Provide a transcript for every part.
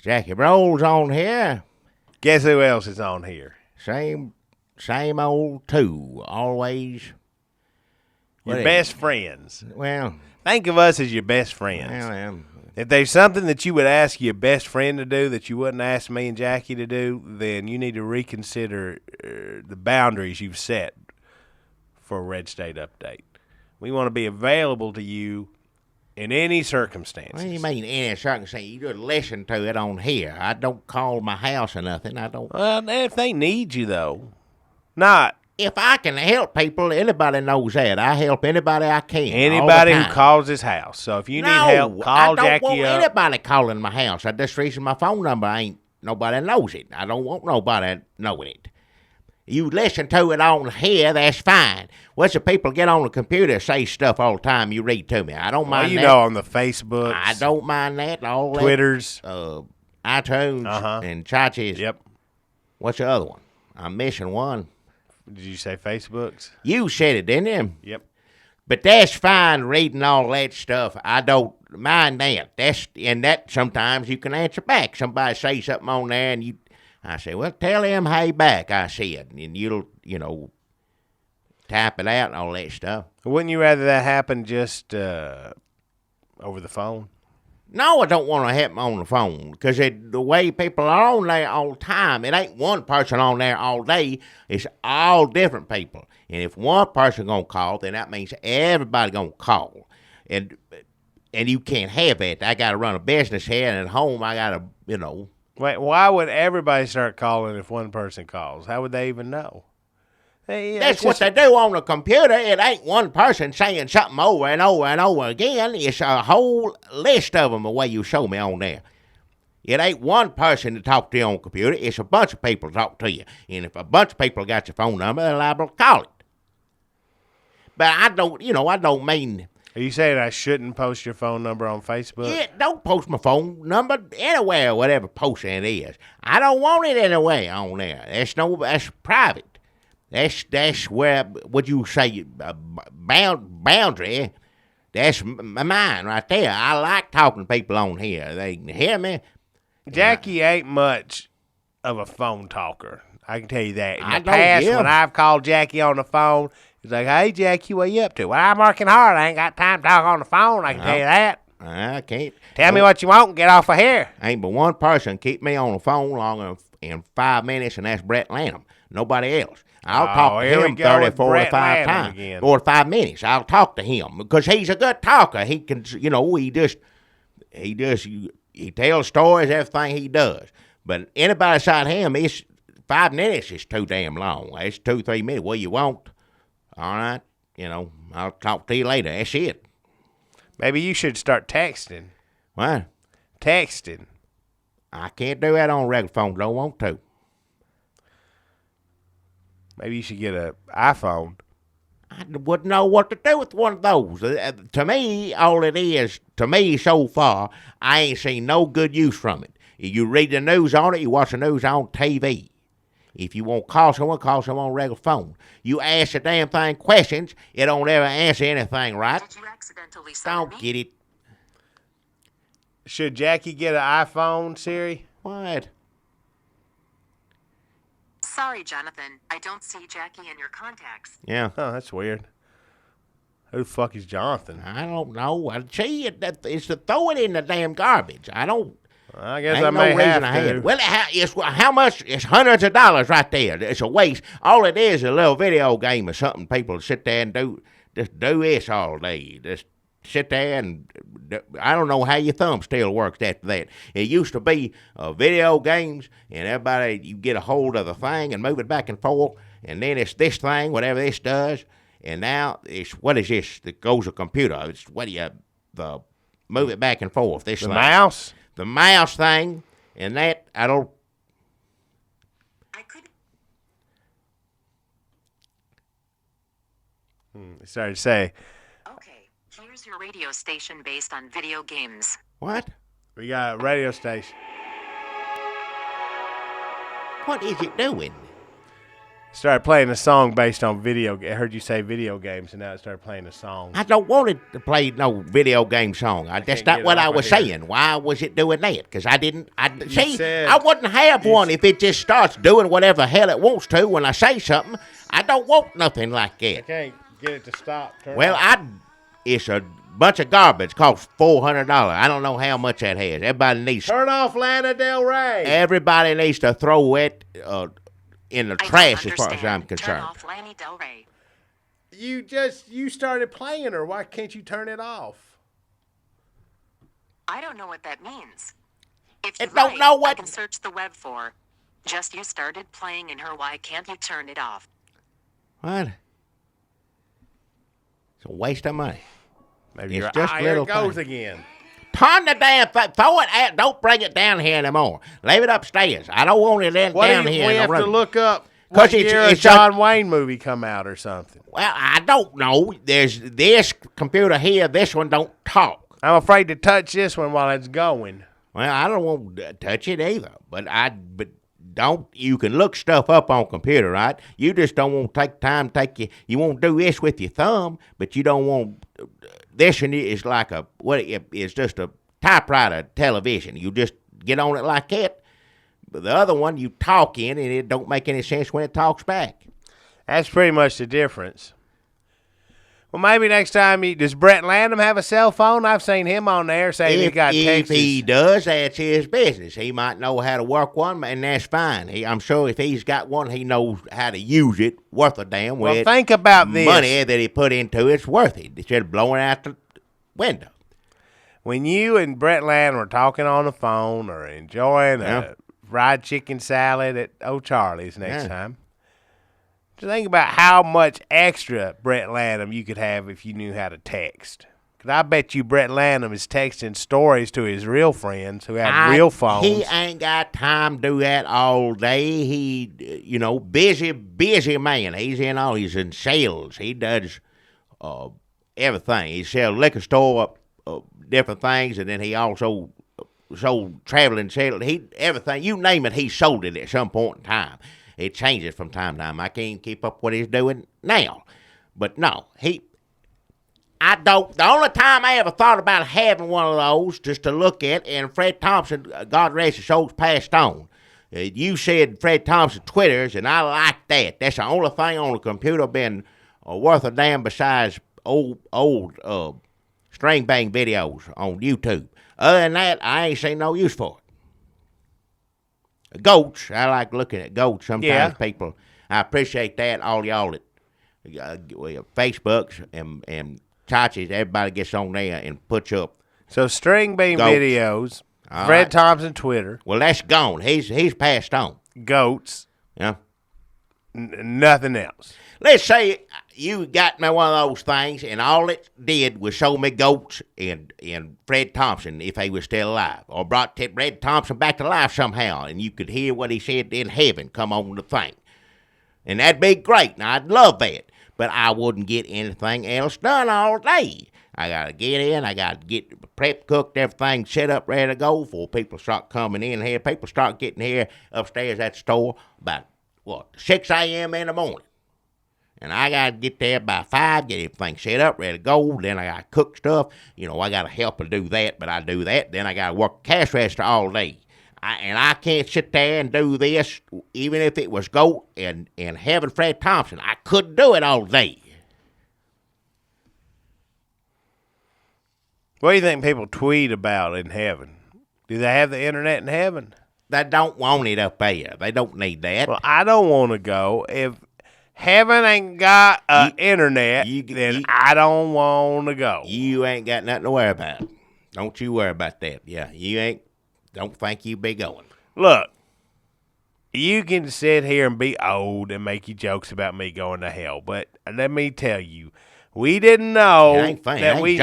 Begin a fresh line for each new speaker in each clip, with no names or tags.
Jackie Rolls on here.
Guess who else is on here?
Same old two. Always.
Your best friends.
Well,
think of us as your best friends.
Well,
if there's something that you would ask your best friend to do that you wouldn't ask me and Jackie to do, then you need to reconsider the boundaries you've set for a Red State Update. We want to be available to you in any circumstances.
What do you mean any circumstance? You just listen to it on here. I don't call my house or nothing. I don't.
Well, if they need you, though. Not.
If I can help people, anybody knows that. I help anybody I can.
Anybody who calls his house. So if you need help, call Jackie up.
I don't want anybody calling my house. I just reason my phone number ain't nobody knows it. I don't want nobody knowing it. You listen to it on here, that's fine. What's the people get on the computer say stuff all the time you read to me? I don't mind that.
On the Facebooks.
I don't mind that. All
Twitters.
That, iTunes and Chachi's.
Yep.
What's the other one? I'm missing one.
Did you say Facebooks?
You said it, didn't you?
Yep.
But that's fine reading all that stuff. I don't mind that. That sometimes you can answer back. Somebody say something on there and I say, well, tell him hey back, I said. And you'll, type it out and all that stuff.
Wouldn't you rather that happen just over the phone?
No, I don't want to happen on the phone because the way people are on there all the time, it ain't one person on there all day. It's all different people. And if one person going to call, then that means everybody going to call. And you can't have that. I got to run a business here, and at home I got to,
Wait, why would everybody start calling if one person calls? How would they even know? Hey,
that's what they do on the computer. It ain't one person saying something over and over and over again. It's a whole list of them the way you show me on there. It ain't one person to talk to you on the computer. It's a bunch of people to talk to you. And if a bunch of people got your phone number, they're liable to call it. But I don't mean...
Are you saying I shouldn't post your phone number on Facebook?
Yeah, don't post my phone number anywhere, whatever posting it is. I don't want it anywhere on there. That's private. That's where, what you say, boundary, that's mine right there. I like talking to people on here. They can hear me.
Jackie ain't much of a phone talker. I can tell you that. In the past, when I've called Jackie on the phone, he's like, hey, Jackie, what you up to? Well, I'm working hard. I ain't got time to talk on the phone. I can tell you that.
I can't.
Tell me what you want and get off of here.
Ain't but one person keep me on the phone longer than 5 minutes, and that's Brett Lanham. Nobody else. I'll talk to him 30, 45 times. Again. 45 minutes. I'll talk to him because he's a good talker. He can, he tells stories, everything he does. But anybody beside him, 5 minutes is too damn long. It's 2-3 minutes. What you want? All right. I'll talk to you later. That's it.
Maybe you should start texting.
What?
Texting.
I can't do that on a regular phone. Don't want to.
Maybe you should get an iPhone.
I wouldn't know what to do with one of those. To me, all it is, so far, I ain't seen no good use from it. You read the news on it, you watch the news on TV. If you want to call someone on a regular phone. You ask the damn thing questions, it don't ever answer anything right.
Did you accidentally
don't get it.
Should Jackie get an iPhone, Siri?
What?
Sorry, Jonathan. I don't see Jackie in your contacts.
Yeah.
Oh, that's weird. Who the fuck is Jonathan?
I don't know. See, it's to throw it in the damn garbage. I
guess I may have to.
Well, how much? It's hundreds of dollars right there. It's a waste. All it is a little video game or something. People sit there and do this all day. Just sit there and I don't know how your thumb still works after that. It used to be video games, and everybody, you get a hold of the thing and move it back and forth, and then it's this thing, whatever this does, and now it's, what is this that goes to computer? It's what do you, move it back and forth. This
the
thing.
Mouse?
The mouse thing, and that, I could.
Sorry to say.
Okay, here's your radio station based on video games.
What?
We got a radio station.
What is it doing?
Started playing a song based on video. I heard you say video games, and now it started playing a song.
I don't want it to play no video game song. That's not what I was saying. Why was it doing that? Because I didn't. I wouldn't have one if it just starts doing whatever the hell it wants to when I say something. I don't want nothing like that.
I can't get it to stop.
It's a bunch of garbage. Costs $400. I don't know how much that has. Everybody needs.
Turn off Lana Del Rey.
Everybody needs to throw it in the trash as far as I'm concerned.
Turn off Lana Del Rey.
You started playing her. Why can't you turn it off?
I don't know what that means. If you
don't know what.
I can search the web for. Just you started playing in her. Why can't you turn it off?
What? It's a waste of money.
Maybe
It's just
here
little
it goes
things.
again.
Turn the damn thing. Throw it out. Don't bring it down here anymore. Leave it upstairs. I don't want it down here.
We
in
have
the room.
to look up what year a John Wayne movie come out or something.
Well, I don't know. There's this computer here. This one don't talk.
I'm afraid to touch this one while it's going.
Well, I don't want to touch it either. But don't. You can look stuff up on computer, right? You just don't want to take time. You won't do this with your thumb, but you don't want. This one is like it's just a typewriter television. You just get on it like that. But the other one, you talk in, and it don't make any sense when it talks back.
That's pretty much the difference. Well, maybe next time, does Brett Lanham have a cell phone? I've seen him on there saying he got texts.
If he does, that's his business. He might know how to work one, and that's fine. I'm sure if he's got one, he knows how to use it, worth a damn.
Well, think about this.
Money that he put into it's worth it. Instead of blowing out the window.
When you and Brett Lanham are talking on the phone or enjoying a fried chicken salad at O'Charlie's next time, just think about how much extra Brett Lanham you could have if you knew how to text. Because I bet you Brett Lanham is texting stories to his real friends who have real phones.
He ain't got time to do that all day. He, busy man. He's in sales. He does everything. He sells liquor store, different things, and then he also sold traveling sales. Everything, you name it, he sold it at some point in time. It changes from time to time. I can't keep up what he's doing now. But no, the only time I ever thought about having one of those just to look at, and Fred Thompson, God rest his soul, passed on. You said Fred Thompson Twitters, and I like that. That's the only thing on the computer been worth a damn besides old string bang videos on YouTube. Other than that, I ain't seen no use for it. Goats, I like looking at goats. Sometimes people, I appreciate that. All y'all at Facebooks and Chachi's, everybody gets on there and puts up.
So string bean videos, Fred Thompson Twitter.
Well, that's gone. He's passed on.
Goats.
Yeah.
Nothing else.
Let's say you got me one of those things, and all it did was show me goats and Fred Thompson if he was still alive, or brought Fred Thompson back to life somehow, and you could hear what he said in heaven come on the thing. And that'd be great, and I'd love that, but I wouldn't get anything else done all day. I got to get in, I got to get prep cooked, everything set up, ready to go before people start coming in here. People start getting here upstairs at the store about, 6 a.m. in the morning. And I got to get there by 5, get everything set up, ready to go. Then I got to cook stuff. I got to help to do that, but I do that. Then I got to work cash register all day. I can't sit there and do this, even if it was goat and having Fred Thompson. I couldn't do it all day.
What do you think people tweet about in heaven? Do they have the internet in heaven?
They don't want it up there. They don't need that.
Well, I don't want to go. If heaven ain't got internet, then I don't want to go.
You ain't got nothing to worry about. Don't you worry about that. Yeah, don't think you be going.
Look, you can sit here and be old and make you jokes about me going to hell, but let me tell you, we didn't know that we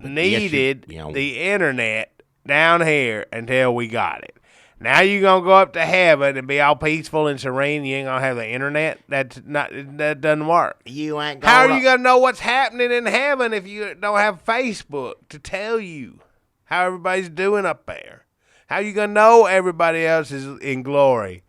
needed the internet down here until we got it. Now you're going to go up to heaven and be all peaceful and serene. You ain't going to have the internet? That doesn't work.
You ain't
How are you going to know what's happening in heaven if you don't have Facebook to tell you how everybody's doing up there? How are you going to know everybody else is in glory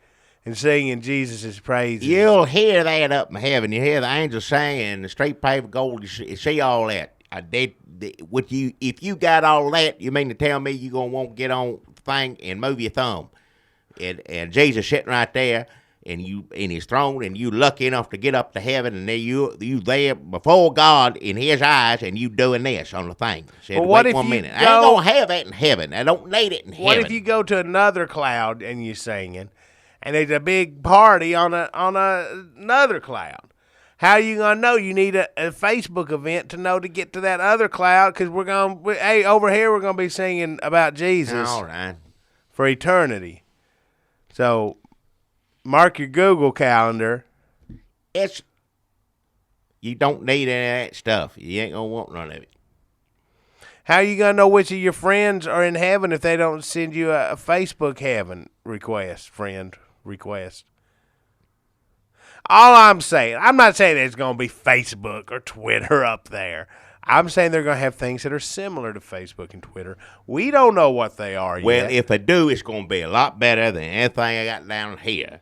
and singing Jesus' praises.
You'll hear that up in heaven. You hear the angels singing, the straight paved gold. You see all that. If you got all that, you mean to tell me you gonna want to get on the thing and move your thumb, and Jesus sitting right there, and you in His throne, and you lucky enough to get up to heaven, and there you there before God in His eyes, and you doing this on the thing. Said,
Well, what
wait
if
1
you
minute.
go-
I ain't gonna have that in heaven. I don't need it in heaven.
What if you go to another cloud and you're singing, and there's a big party on another cloud? How are you gonna know? You need a Facebook event to know to get to that other cloud, because hey, over here we're gonna be singing about Jesus
All right.
for eternity. So mark your Google calendar.
You don't need any of that stuff. You ain't gonna want none of it.
How are you gonna know which of your friends are in heaven if they don't send you a Facebook heaven friend request? All I'm saying, I'm not saying there's going to be Facebook or Twitter up there. I'm saying they're going to have things that are similar to Facebook and Twitter. We don't know what they are
Well,
yet.
if they do, it's going to be a lot better than anything I got down here.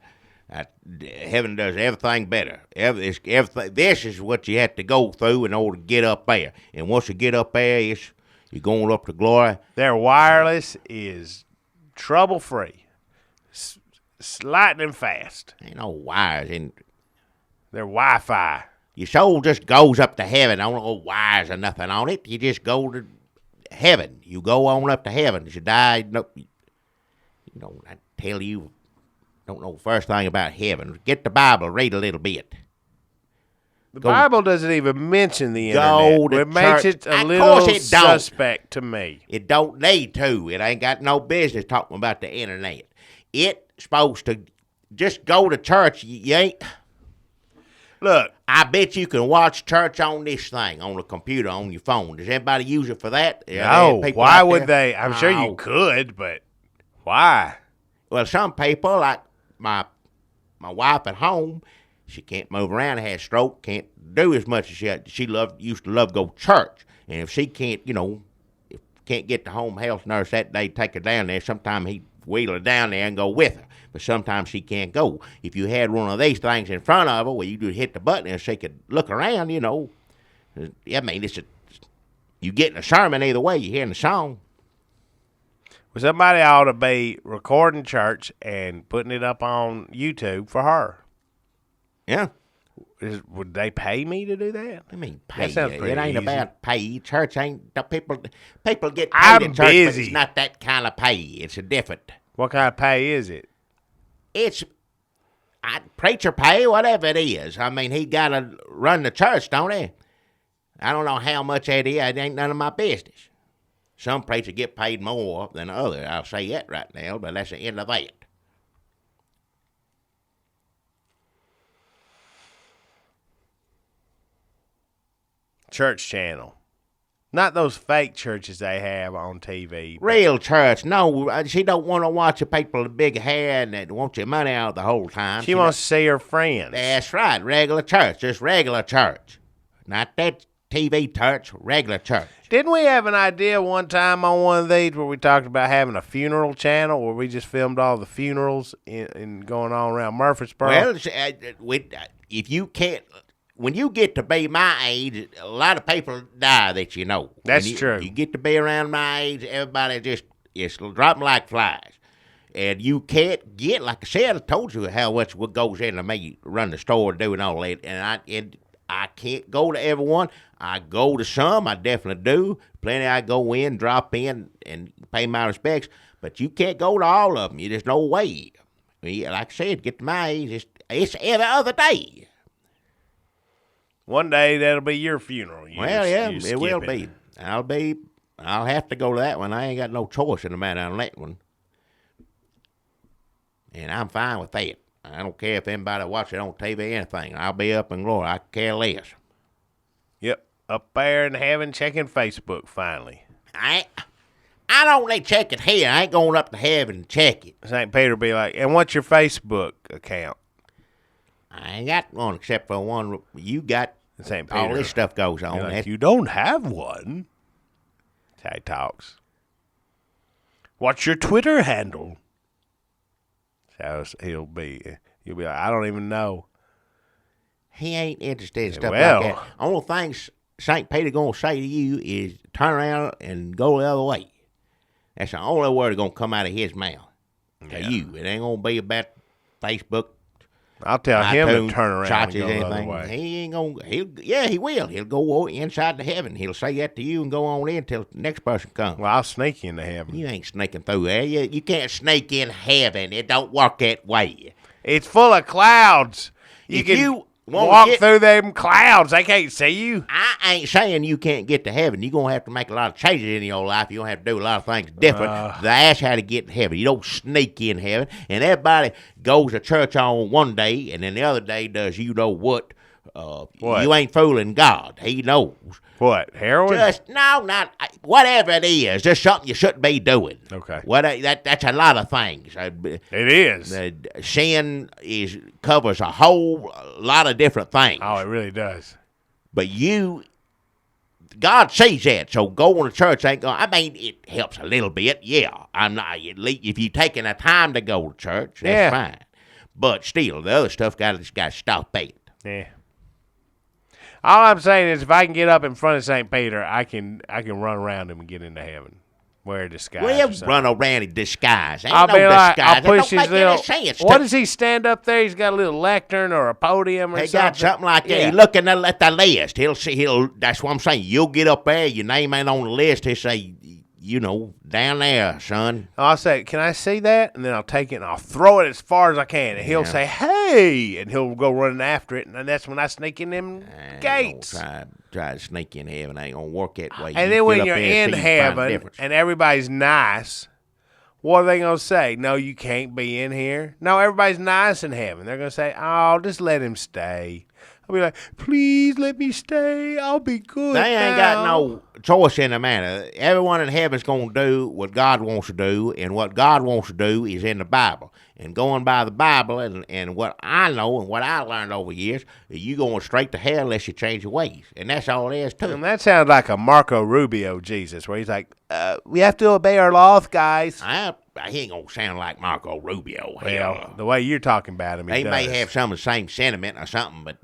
Heaven does everything better. Everything. This is what you have to go through in order to get up there. And once you get up there, you're going up to glory.
Their wireless is trouble-free, lightning fast.
Ain't no wires in.
Their Wi-Fi.
Your soul just goes up to heaven. Don't no wires or nothing on it. You just go to heaven. You go on up to heaven. If you die, I tell you, don't know the first thing about heaven. Get the Bible, read a little bit.
The Bible doesn't even mention the internet.
Go to
It makes
church.
it a
Of
little
course it don't.
suspect to me.
It don't need to. It ain't got no business talking about the internet. It's supposed to just go to church. You ain't.
Look,
I bet you can watch church on this thing, on the computer, on your phone. Does anybody use it for that?
no. Why would they? I'm sure you
No.
could, but why?
Well, some people, like my wife at home, she can't move around, has stroke, can't do as much as she used to love go to church. And if she can't, can't get the home health nurse that day, take her down there, sometimes he'd wheel her down there and go with her. But sometimes she can't go. If you had one of these things in front of her where you just hit the button and she could look around, I mean, you getting a sermon either way, you hearing the song.
Well, somebody ought to be recording church and putting it up on YouTube for her.
Yeah.
Would they pay me to do that?
I mean, pay.
That sounds
It
pretty
ain't
easy.
about pay. Church ain't people get paid
I'm
in church,
busy.
but it's not that kind of pay. It's a different.
What kind of pay is it?
It's preacher pay, whatever it is. I mean, he got to run the church, don't he? I don't know how much that is. It ain't none of my business. Some preachers get paid more than others. I'll say that right now, but that's the end of that.
Church channel. Not those fake churches they have on TV.
Real church. No, she don't want to watch the people with big hair and that want your money out the whole time.
She wants to see her friends.
That's right. Regular church. Just regular church. Not that TV church. Regular church.
Didn't we have an idea one time on one of these where we talked about having a funeral channel where we just filmed all the funerals in going on around Murfreesboro?
Well, if you can't, when you get to be my age, a lot of people die that you know.
That's
When
true.
You get to be around my age, everybody just is dropping like flies. And you can't get, like I said, I told you how much what goes into me run the store, doing all that. And I can't go to everyone. I go to some, I definitely do. Plenty I go in, drop in, and pay my respects. But you can't go to all of them. There's no way. Like I said, get to my age, it's every other day.
One day that'll be your funeral.
It will be. I'll have to go to that one. I ain't got no choice in the matter on that one. And I'm fine with that. I don't care if anybody watch it on TV or anything. I'll be up in glory. I care less.
Yep. Up there in heaven checking Facebook finally.
I don't need check it here. I ain't going up to heaven to check it.
St. Peter be like, and what's your Facebook account?
I ain't got one except for one you got.
St. Peter.
All this stuff goes on.
Like, you don't have one. That's how he talks. What's your Twitter handle? So you'll be like, I don't even know.
He ain't interested in stuff
Well.
like that. Only thing St. Peter gonna say to you is turn around and go the other way. That's the only word that's gonna come out of his mouth to you. It ain't gonna be about Facebook.
I'll tell him
iTunes,
to turn around and
churches,
go the other
anything.
way.
He ain't gonna. He will. He'll go inside to heaven. He'll say that to you and go on in till the next person comes.
Well, I'll sneak into heaven.
You ain't sneaking through there. You can't sneak in heaven. It don't work that way.
It's full of clouds. You
If
can
you wanna
walk
get-
through them clouds. They can't see you.
I ain't saying you can't get to heaven. You're going to have to make a lot of changes in your life. You're going to have to do a lot of things different. That's how to get to heaven. You don't sneak in heaven. And everybody goes to church on one day, and then the other day does you know what?
What?
You ain't fooling God. He knows.
What, heroin?
Not whatever it is. Just something you shouldn't be doing.
Okay.
That's a lot of things.
It is.
Sin covers a whole lot of different things.
Oh, it really does.
But God sees that, so going to church ain't going. I mean, it helps a little bit. Yeah, I'm not. If you taking the time to go to church, that's fine. But still, the other stuff got to stop it.
Yeah. All I'm saying is, if I can get up in front of St. Peter, I can run around him and get into heaven. Wear a disguise.
Well,
or something.
run around in disguise. Ain't
I'll
no
be like,
disguise.
I'll push
it don't
his
make any
little.
sense.
What does he stand up there? He's got a little lectern or a podium or
He
something.
got something like that.
Yeah.
He looking at the list. That's what I'm saying. You'll get up there. Your name ain't on the list. He'll say, down there, son.
I'll say, can I see that? And then I'll take it and I'll throw it as far as I can. And he'll say, hey, and he'll go running after it. And that's when I sneak in them gates.
Try to sneak in heaven. Ain't gonna work that way.
And then when you're in heaven and everybody's nice, what are they going to say? No, you can't be in here. No, everybody's nice in heaven. They're going to say, oh, just let him stay. I'll be like, please let me stay. I'll be good.
They ain't got no choice in the matter. Everyone in heaven's going to do what God wants to do, and what God wants to do is in the Bible. And going by the Bible and what I know and what I learned over years, you going straight to hell unless you change your ways. And that's all it is, too.
And that sounds like a Marco Rubio Jesus, where he's like, we have to obey our laws, guys.
He ain't going to sound like Marco Rubio.
Well, the way you're talking about him,
he
does.
may have some of the same sentiment or something, but,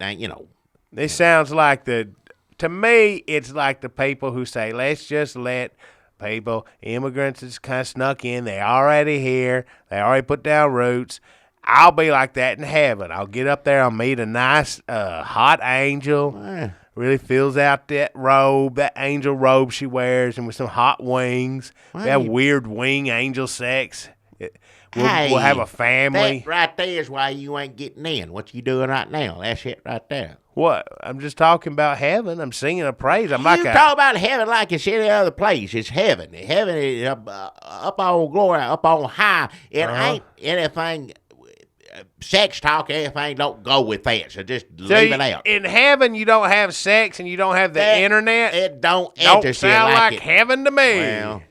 This sounds like to me, it's like the people who say, let's just let people, immigrants that's kind of snuck in, they already here, they already put down roots. I'll be like that in heaven. I'll get up there, I'll meet a nice, hot angel, really fills out that robe, that angel robe she wears, and with some hot wings. We have weird wing angel sex. We'll have a family.
That right there is why you ain't getting in. What you doing right now? That's it right there.
What? I'm just talking about heaven. I'm singing a praise.
You talk about heaven like it's any other place. It's heaven. Heaven is up on glory, up on high. It ain't anything. Sex talk, everything don't go with that. So just leave it out.
In heaven, you don't have sex and you don't have the internet.
It don't
sound like heaven to me.
Well,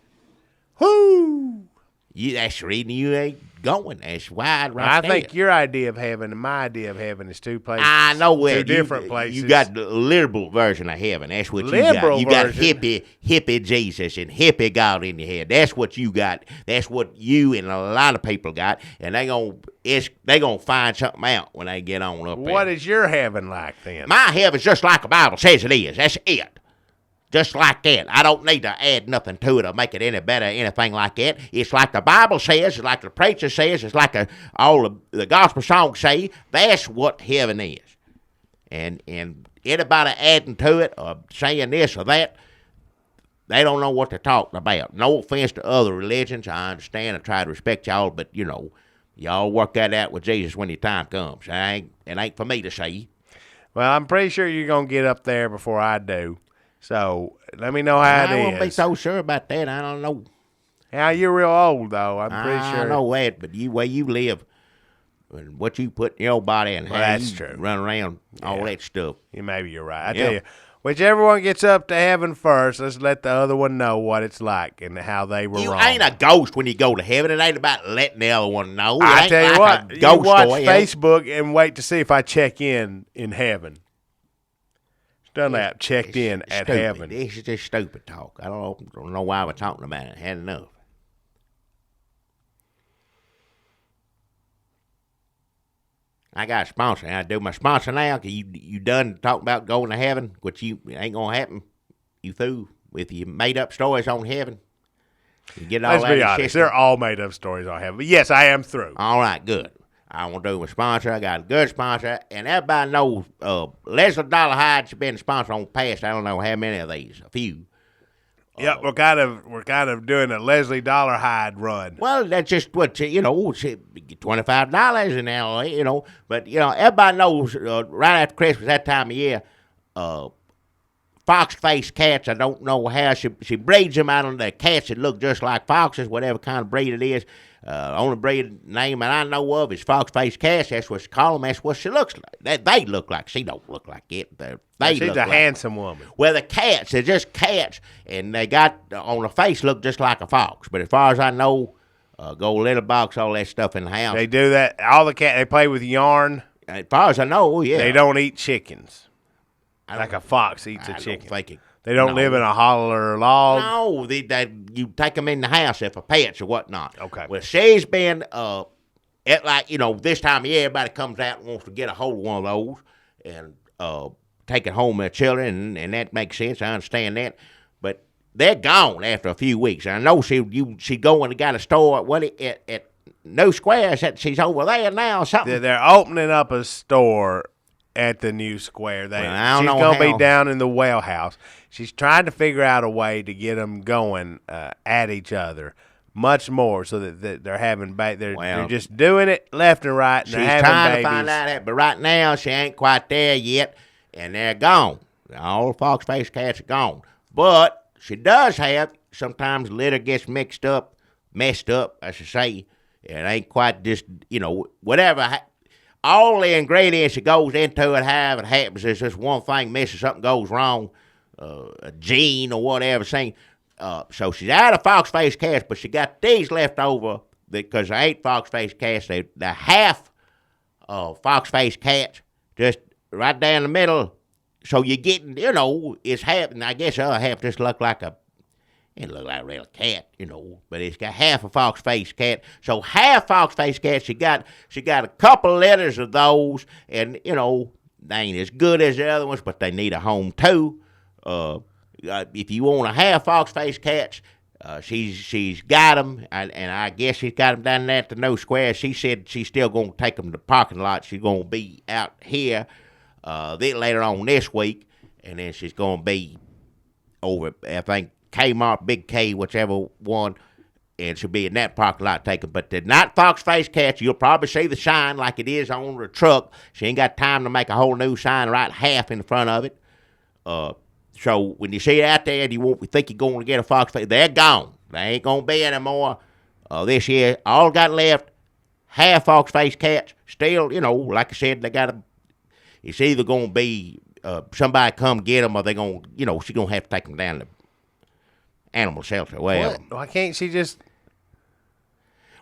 whoo!
That's the reason you ain't going. That's wide right there.
I think your idea of heaven and my idea of heaven is two places.
I know it.
Two different places.
You got the liberal version of heaven. That's what
liberal
you got.
version.
You got hippie Jesus and hippie God in your head. That's what you got. That's what you and a lot of people got. And they gonna find something out when they get on up there.
What is your heaven like then?
My heaven's just like the Bible says it is. That's it. Just like that. I don't need to add nothing to it or make it any better or anything like that. It's like the Bible says, it's like the preacher says, it's like all the gospel songs say. That's what heaven is. And anybody adding to it or saying this or that, they don't know what they're talking about. No offense to other religions. I understand and try to respect y'all, but, y'all work that out with Jesus when your time comes. It ain't for me to say.
Well, I'm pretty sure you're going to get up there before I do. So let me know how it is.
I won't be so sure about that. I don't know.
Now, you're real old, though. I'm pretty sure.
I know that, but where you live, and what you put in your body and how
that's
you
true.
Run around, all that stuff.
Maybe you're right. I tell you, whichever one gets up to heaven first, let's let the other one know what it's like and how they were
You
wrong.
ain't a ghost when you go to heaven. It ain't about letting the other one know.
I tell you what, you watch Facebook
and
and wait to see if I check in heaven. Done that, checked in at
stupid.
heaven.
This is just stupid talk. I don't know why we're talking about it. Had enough. I got a sponsor. I do my sponsor now. Cause you done talking about going to heaven, which you ain't gonna happen. You through with your made up stories on heaven. You get all
Let's
that
be
in
honest.
system.
They're all made up stories I have. But yes, I am through.
All right, good. I want to do my sponsor. I got a good sponsor, and everybody knows Leslie Dollar Hyde's been a sponsor on past. I don't know how many of these. A few.
Yep, we're kind of doing a Leslie Dollar Hyde run.
Well, that's just what $25 in LA, But everybody knows right after Christmas, that time of year, fox-faced cats. I don't know how she breeds them out of the cats that look just like foxes, whatever kind of breed it is. Only breed name that I know of is fox-faced cats. That's what she call them. That's what she looks like. They look like. She don't look like it.
She's a handsome woman.
Well, the cats, they're just cats, and they got on the face look just like a fox. But as far as I know, gold litter box, all that stuff in the house.
They do that. All the cat they play with yarn.
As far as I know, yeah.
They don't eat chickens. Like a fox eats a chicken. They don't live in a holler log.
No, you take them in the house if for pets or whatnot.
Okay.
Well, she's been this time of year, everybody comes out and wants to get a hold of one of those and take it home with their children, and that makes sense. I understand that, but they're gone after a few weeks. I know she go and got a store at New Square. She's over there now or something.
They're opening up a store at the New Square. She's going to be down in the well house. She's trying to figure out a way to get them going at each other much more so that they're having they're just doing it left and right. And
she's
they're having
trying
babies.
to find out that, but right now she ain't quite there yet, and they're gone. All the fox-faced cats are gone. But she does have, sometimes litter gets messed up, I should say. It ain't quite just, whatever. All the ingredients that goes into it, how it happens, is just one thing missing, something goes wrong, a gene or whatever thing. So she's out of fox-faced cats, but she got these left over because I ate fox-faced cats. They're half fox-faced cats, just right down the middle. So you're getting, it's half, and I guess the other half just look like it look like a real cat, but it's got half a fox-faced cat. So half fox-faced cat, she got a couple litters of those, and, they ain't as good as the other ones, but they need a home too. If you want a half fox-faced cats, she's got them, and I guess she's got them down there at the New Square. She said she's still going to take them to the parking lot. She's going to be out here later on this week, and then she's going to be over, I think, Kmart, Big K, whichever one, and she'll be in that parking lot taking. But they're not fox-faced cats. You'll probably see the sign like it is on the truck. She ain't got time to make a whole new sign right half in the front of it. So when you see it out there, you won't think you're going to get a fox-faced. They're gone. They ain't going to be anymore this year. All got left, half fox-faced cats. Still, like I said, they got it's either going to be somebody come get them or they're going to, she's going to have to take them down to animal shelter. Well,
why can't she just?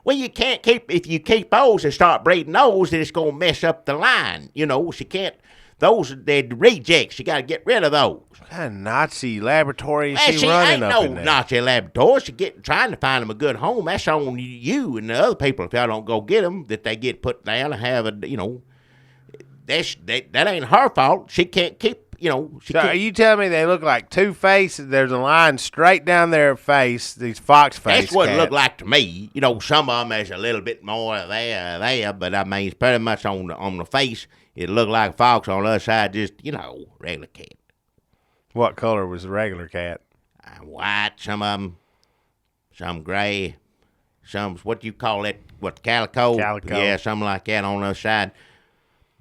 Well, you can't if you keep those and start breeding those, then it's going to mess up the line. She can't. They're rejects. You got to get rid of those.
What kind of Nazi laboratory is
she
running
ain't
up
no
in there?
Nazi laboratory. She's trying to find them a good home. That's on you and the other people. If y'all don't go get them, that they get put down and have that ain't her fault. She can't keep.
Are you telling me they look like two-faced? There's a line straight down their face, these fox-faced
That's what
cats.
it looked like to me. Some of them there's a little bit more there, but I mean, it's pretty much on the face. It looked like a fox. On the other side, just, regular cat.
What color was the regular cat?
White, some of them, some gray, some, what do you call it? What, calico?
Calico.
Yeah, something like that on the other side.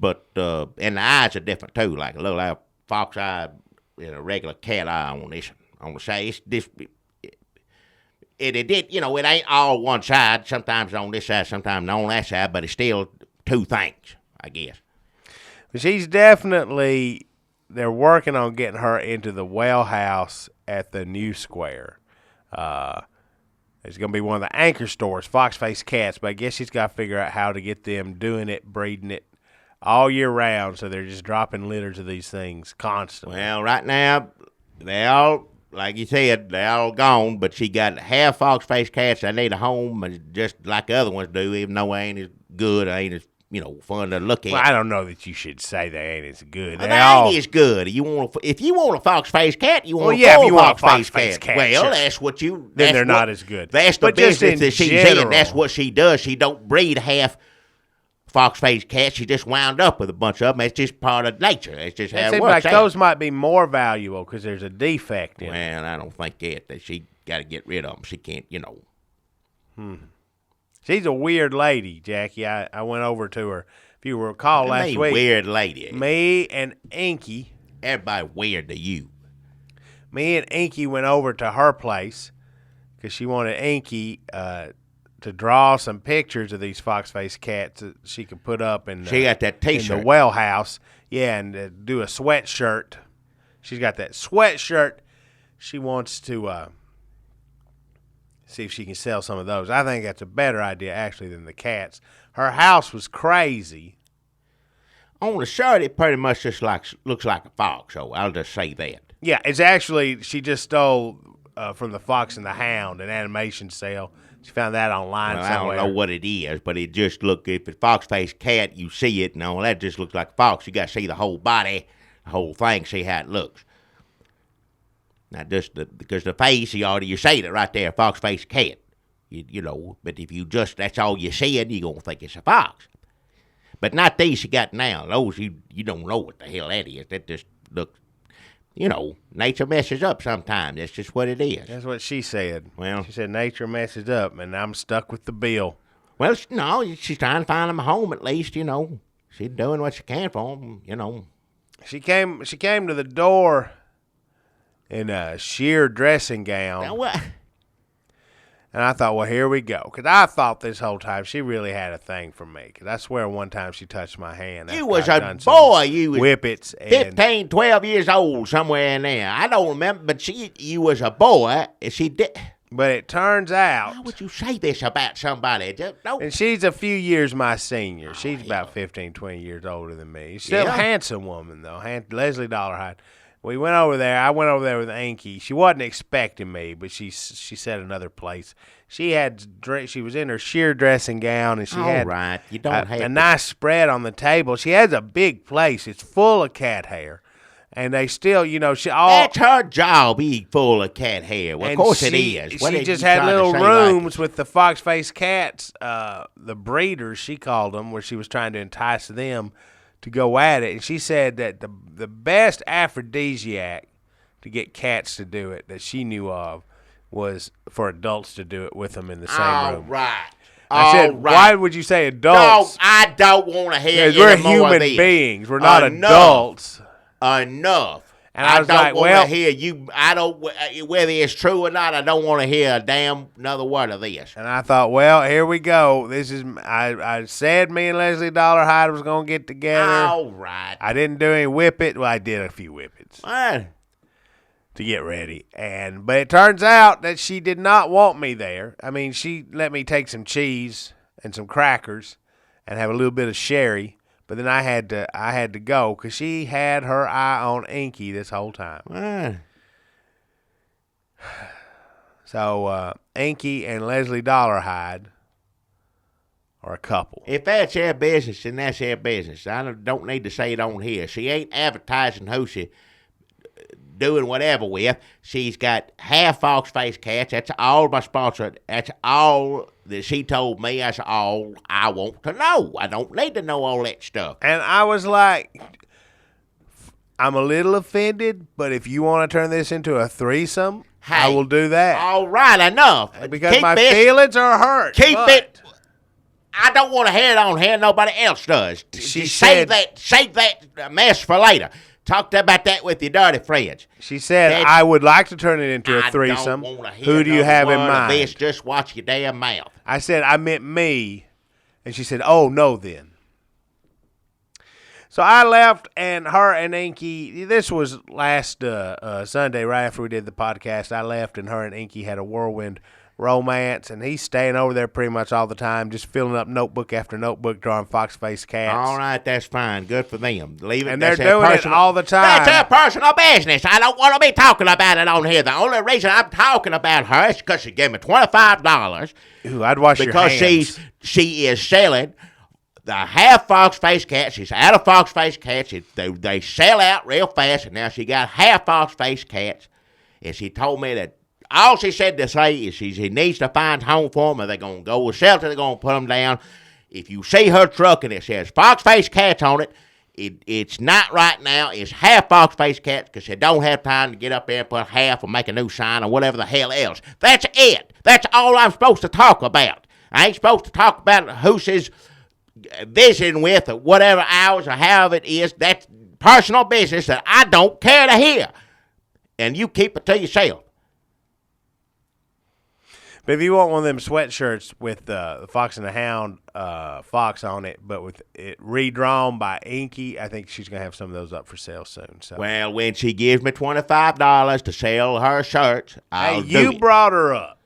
But, and the eyes are different too. Like a little fox eye and a regular cat eye on this. On the side, it's this. It ain't all one side. Sometimes on this side, sometimes on that side, but it's still two things, I guess.
But she's definitely. They're working on getting her into the well house at the New Square. It's going to be one of the anchor stores, fox-faced cats. But I guess she's got to figure out how to get them doing it, breeding it all year round, so they're just dropping litters of these things constantly.
Well, right now, they all, like you said, they all gone, but she got half fox-faced cats that need a home, just like the other ones do, even though they ain't as good, ain't as fun to look at.
Well, I don't know that you should say they ain't as good.
They ain't as good. If you want a fox-faced cat, you want a full fox-faced cat. Well,
sure.
that's what you.
Then they're not as good.
That's the
but
business that she's
general,
in. That's what she does. She don't breed half fox-faced cats. She just wound up with a bunch of them. It's just part of nature. It's just how it
seems
works.
Like those might be more valuable because there's a defect in
them. Well, I don't think that she got to get rid of them. She can't,
She's a weird lady, Jackie. I went over to her. If you recall last week.
Weird lady.
Me and Inky.
Everybody weird to you.
Me and Inky went over to her place because she wanted Inky to draw some pictures of these fox-faced cats that she could put up in
she got that T-shirt.
in the well house. Yeah, and do a sweatshirt. She's got that sweatshirt. She wants to see if she can sell some of those. I think that's a better idea, actually, than the cats. Her house was crazy.
On the shirt, it pretty much just looks like a fox, so I'll just say that.
Yeah, it's actually, she just stole from the Fox and the Hound, an animation sale. She found that online somewhere.
I don't know what it is, but it just look, if it's fox-faced cat, you see it, and all that just looks like a fox. You got to see the whole body, the whole thing, see how it looks. Not just because the face, you see it right there, fox-faced cat. But if you just, that's all you see, you're going to think it's a fox. But not these you got now. Those, you don't know what the hell that is. That just looks, nature messes up sometimes. That's just what it is.
That's what she said.
Well,
she said nature messes up, and I'm stuck with the bill.
Well, no, she's trying to find them a home at least, She's doing what she can for them,
She came to the door in a sheer dressing gown.
Now, what?
And I thought, well, here we go. Because I thought this whole time she really had a thing for me. Because I swear one time she touched my hand.
You was a boy. You was
whippets.
15, 12 years old, somewhere in there. I don't remember, but you was a boy. And she did.
But it turns out.
How would you say this about somebody?
And she's a few years my senior. She's about 15, 20 years older than me. Still a handsome woman, though. Leslie Dollarhide. We went over there. I went over there with Inky. She wasn't expecting me, but she said another place. She was in her sheer dressing gown, and she had
right. You don't have
a nice spread on the table. She has a big place. It's full of cat hair, and they still,
that's her job. Be full of cat hair. Well, of course it is.
She just had little rooms with the fox-faced cats, the breeders she called them, where she was trying to entice them to go at it. And she said that the best aphrodisiac to get cats to do it that she knew of was for adults to do it with them in the same room.
Right.
I said, why would you say adults?
No, I don't want to hear
we're human beings. We're not adults.
Enough.
And I was like,
want to hear you. I don't, whether it's true or not, I don't want to hear a damn another word of this.
And I thought, well, here we go. This is, I said me and Leslie Dollarhide was going to get together.
All right.
I didn't do any whippet. Well, I did a few whippets.
What?
To get ready. But it turns out that she did not want me there. I mean, she let me take some cheese and some crackers and have a little bit of sherry. But then I had to go because she had her eye on Inky this whole time. So Inky and Leslie Dollarhide are a couple.
If that's their business, then that's their business. I don't need to say it on here. She ain't advertising who she doing whatever with. She's got half fox-faced cats. That's all my sponsor. That's all that she told me. That's all I want to know. I don't need to know all that stuff.
And I was like, I'm a little offended, but if you want to turn this into a threesome, I will do that.
All right, enough.
Because keep my feelings are hurt.
Keep it. I don't want to hear it on here. Nobody else does. Save that mess for later. Talk about that with your dirty friends.
She said, I would like to turn it into a threesome. Who do you have in mind?
This. Just watch your damn mouth. I
said, I meant me. And she said, oh, no, then. So I left, and her and Inky, this was last Sunday, right after we did the podcast. I left, and her and Inky had a whirlwind romance, and he's staying over there pretty much all the time, just filling up notebook after notebook, drawing fox-faced cats.
All right, that's fine. Good for them. Leave it.
And they're doing it all the time.
That's their personal business. I don't want to be talking about it on here. The only reason I'm talking about her is because she gave me $25.
Ooh, I'd wash your hands.
Because she is selling the half fox-face cats. She's out of fox-face cats. They sell out real fast, and now she got half fox-face cats. And she told me that all she said to say is she needs to find a home for them, or they're going to go to shelter, they're going to put them down. If you see her truck and it says fox-face cats on it, it's not right now. It's half fox-face cats because she don't have time to get up there and put half or make a new sign or whatever the hell else. That's it. That's all I'm supposed to talk about. I ain't supposed to talk about who she's visiting with or whatever hours or however it is. That's personal business that I don't care to hear. And you keep it to yourself.
But if you want one of them sweatshirts with the Fox and the Hound fox on it, but with it redrawn by Inky, I think she's going to have some of those up for sale soon. So.
Well, when she gives me $25 to sell her shirts, I'll do it.
You brought her up.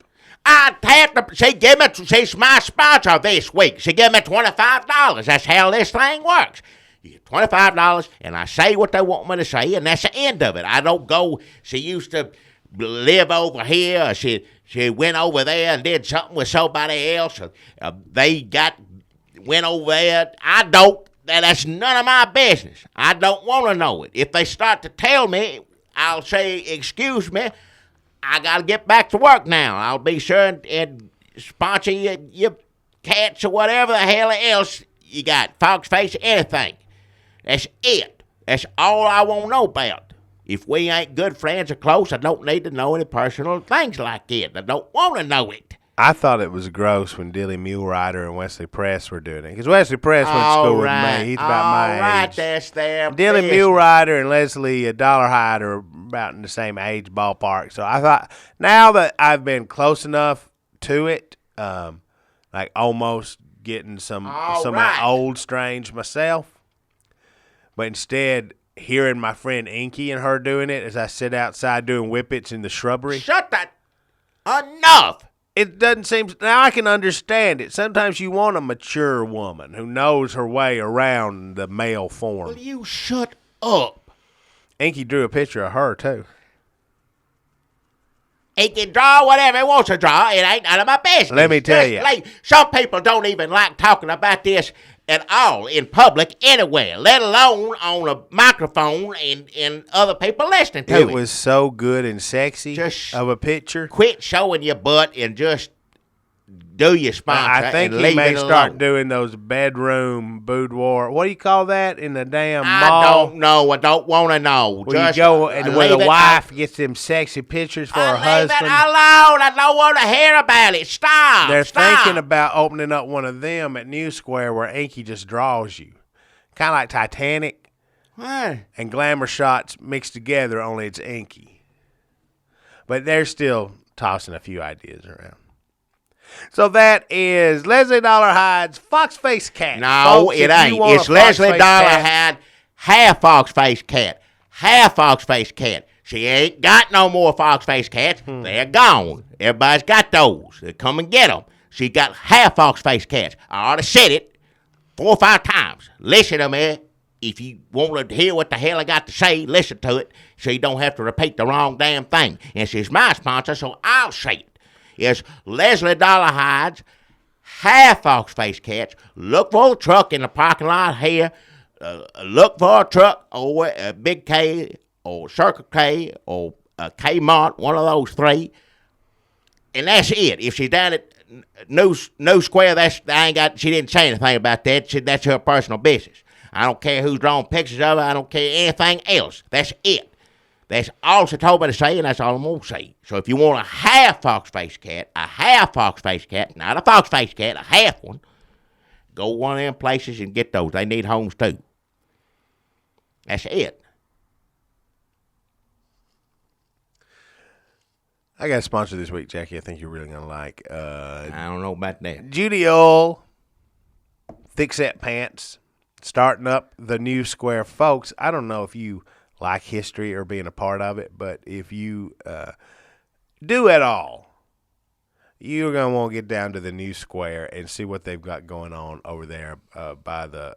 I have to. She's my sponsor this week. She gave me $25. That's how this thing works. You get $25, and I say what they want me to say, and that's the end of it. I don't go. She used to live over here. Or she went over there and did something with somebody else. They went over there. I don't. That's none of my business. I don't want to know it. If they start to tell me, I'll say, excuse me, I got to get back to work now. I'll be sure and sponsor your cats or whatever the hell else you got. Fox face, anything. That's it. That's all I want to know about. If we ain't good friends or close, I don't need to know any personal things like it. I don't want to know it.
I thought it was gross when Dilly Mule Rider and Wesley Press were doing it. Because Wesley Press went to school with me. He's about my age.
All right, that's their
Dilly
business.
Mule Rider and Leslie Dollarhide are about in the same age ballpark. So I thought, now that I've been close enough to it, like almost getting some of my old strange myself, but instead hearing my friend Inky and her doing it as I sit outside doing whippets in the shrubbery.
Shut that. Enough.
It doesn't seem. Now I can understand it. Sometimes you want a mature woman who knows her way around the male form.
Will you shut up?
Inky drew a picture of her, too.
He can draw whatever he wants to draw. It ain't none of my business.
Let me tell you.
Some people don't even like talking about this at all in public anywhere, let alone on a microphone and other people listening to it.
It was so good and sexy
Just
of a picture.
Quit showing your butt and just do your sponsor.
I think
and
he
leave
may
it
start
alone.
doing those bedroom boudoir. What do you call that in the damn
I
mall?
don't know. I don't want to know.
Where
Just
you go and where
leave
the
it
wife gets them sexy pictures for her
leave
husband.
it alone. I don't want to hear about it. Stop.
They're
Stop.
thinking about opening up one of them at New Square where Inky just draws you. Kind of like Titanic
What?
and Glamour Shots mixed together, only it's Inky. But they're still tossing a few ideas around. So that is Leslie Dollarhide's Fox-Face Cat.
No,
Folks,
it
if you
ain't.
want
It's
a
Leslie
Fox-Face cat,
Dollarhide, half fox-face cat. Half fox-face cat. She ain't got no more fox-face cats. They're gone. Everybody's got those. They come and get them. She got half fox-face cats. I ought to said it 4 or 5 times. Listen to me. If you want to hear what the hell I got to say, listen to it so you don't have to repeat the wrong damn thing. And she's my sponsor, so I'll say it. It's Leslie Dollarhide's half fox-face cats. Look for the truck in the parking lot here. Look for a truck or a Big K or Circle K or a Kmart, one of those 3. And that's it. If she's down at New Square, she didn't say anything about that. That's her personal business. I don't care who's drawing pictures of her. I don't care anything else. That's it. That's all she told me to say, and that's all I'm going to say. So if you want a half fox-face cat, not a fox-face cat, a half one, go one of them places and get those. They need homes too. That's it.
I got a sponsor this week, Jackie, I think you're really going to like.
I don't know about that.
Judy Oil, Thick Set Pants, starting up the New Square. Folks, I don't know if you like history or being a part of it, but if you do at all, you're going to want to get down to the New Square and see what they've got going on over there by the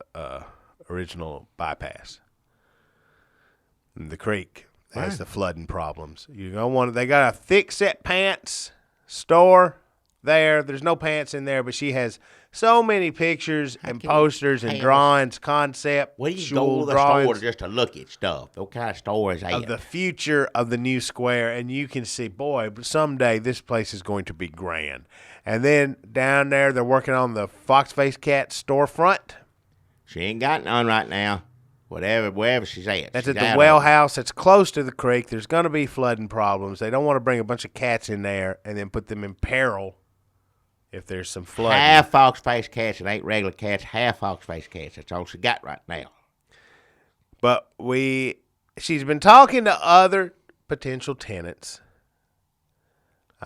original bypass. And the creek has the flooding problems. You're going to want. They got a Thick Set Pants store there. There's no pants in there, but she has so many pictures and
can
posters and
pants-
drawings, concept,
Where do you go to the
drawings
store just to look at stuff? What kind of store is that?
of the future of the new square, and you can see, boy, someday this place is going to be grand. And then down there, they're working on the Fox-Faced Cat storefront.
She ain't got none right now. Wherever she's at.
That's
she's
at the
out
well
of it.
house. It's close to the creek. There's going to be flooding problems. They don't want to bring a bunch of cats in there and then put them in peril if there's some flooding.
Half fox-faced cats. It ain't regular cats. Half fox-faced cats. That's all she got right now.
But she's been talking to other potential tenants.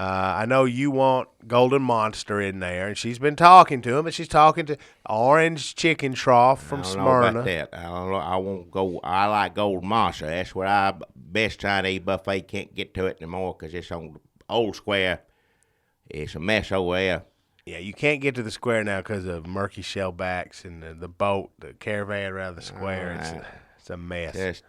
I know you want Golden Monster in there, and she's been talking to him, and she's talking to Orange Chicken Trough from
I don't
Smyrna.
know about that. I don't know. I won't go. I like Golden Monster. That's where I best Chinese buffet. Can't get to it anymore because it's on Old Square. It's a mess over there.
Yeah, you can't get to the square now because of murky shellbacks and the boat, the caravan around the square. It's a mess.
Just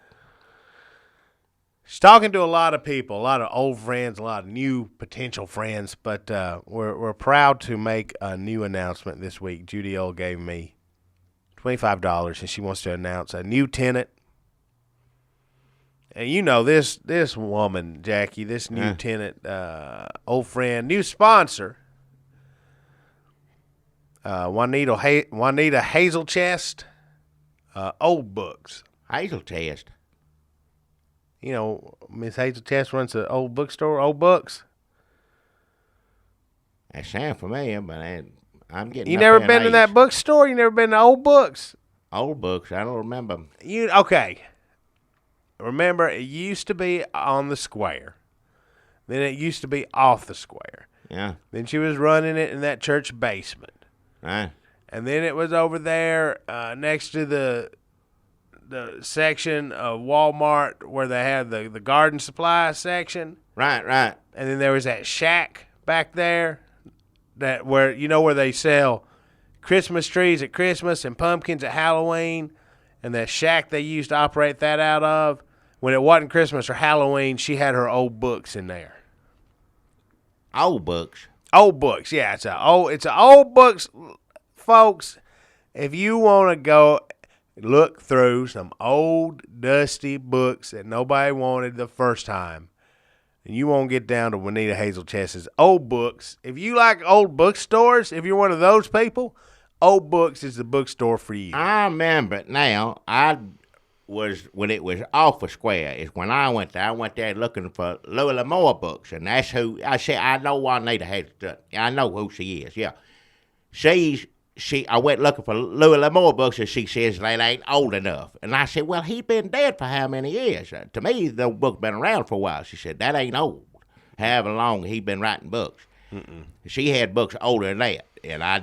She's talking to a lot of people, a lot of old friends, a lot of new potential friends, but we're proud to make a new announcement this week. Judy O gave me $25, and she wants to announce a new tenant. And you know this woman, Jackie, this new tenant, old friend, new sponsor, Juanita Hazelchest, Old Books.
Hazel test.
You know, Miss Hazelchest runs the old bookstore, Old Books.
That sounds familiar, but I'm getting.
You
up
never
in
been to
age.
that bookstore? You never been to Old Books?
Old Books. I don't remember.
Okay. Remember, it used to be on the square. Then it used to be off the square.
Yeah.
Then she was running it in that church basement.
Right.
And then it was over there next to the section of Walmart where they have the garden supply section.
Right.
And then there was that shack back there where they sell Christmas trees at Christmas and pumpkins at Halloween. And that shack they used to operate that out of, when it wasn't Christmas or Halloween, she had her Old Books in there.
Old Books.
Old Books, yeah, it's a Old Books, folks. If you want to go look through some old dusty books that nobody wanted the first time, and you won't get down to Juanita Hazelchest's Old Books. If you like old bookstores, if you're one of those people, Old Books is the bookstore for you.
I remember it now. When it was off a square, is when I went there. I went there looking for Louis L'Amour books, and that's who I said. I know Juanita Hazelchest. I know who she is. Yeah, I went looking for Louis L'Amour books, and she says they ain't old enough. And I said, well, he been dead for how many years? To me, the book been around for a while. She said that ain't old. However long he been writing books. She had books older than that, and I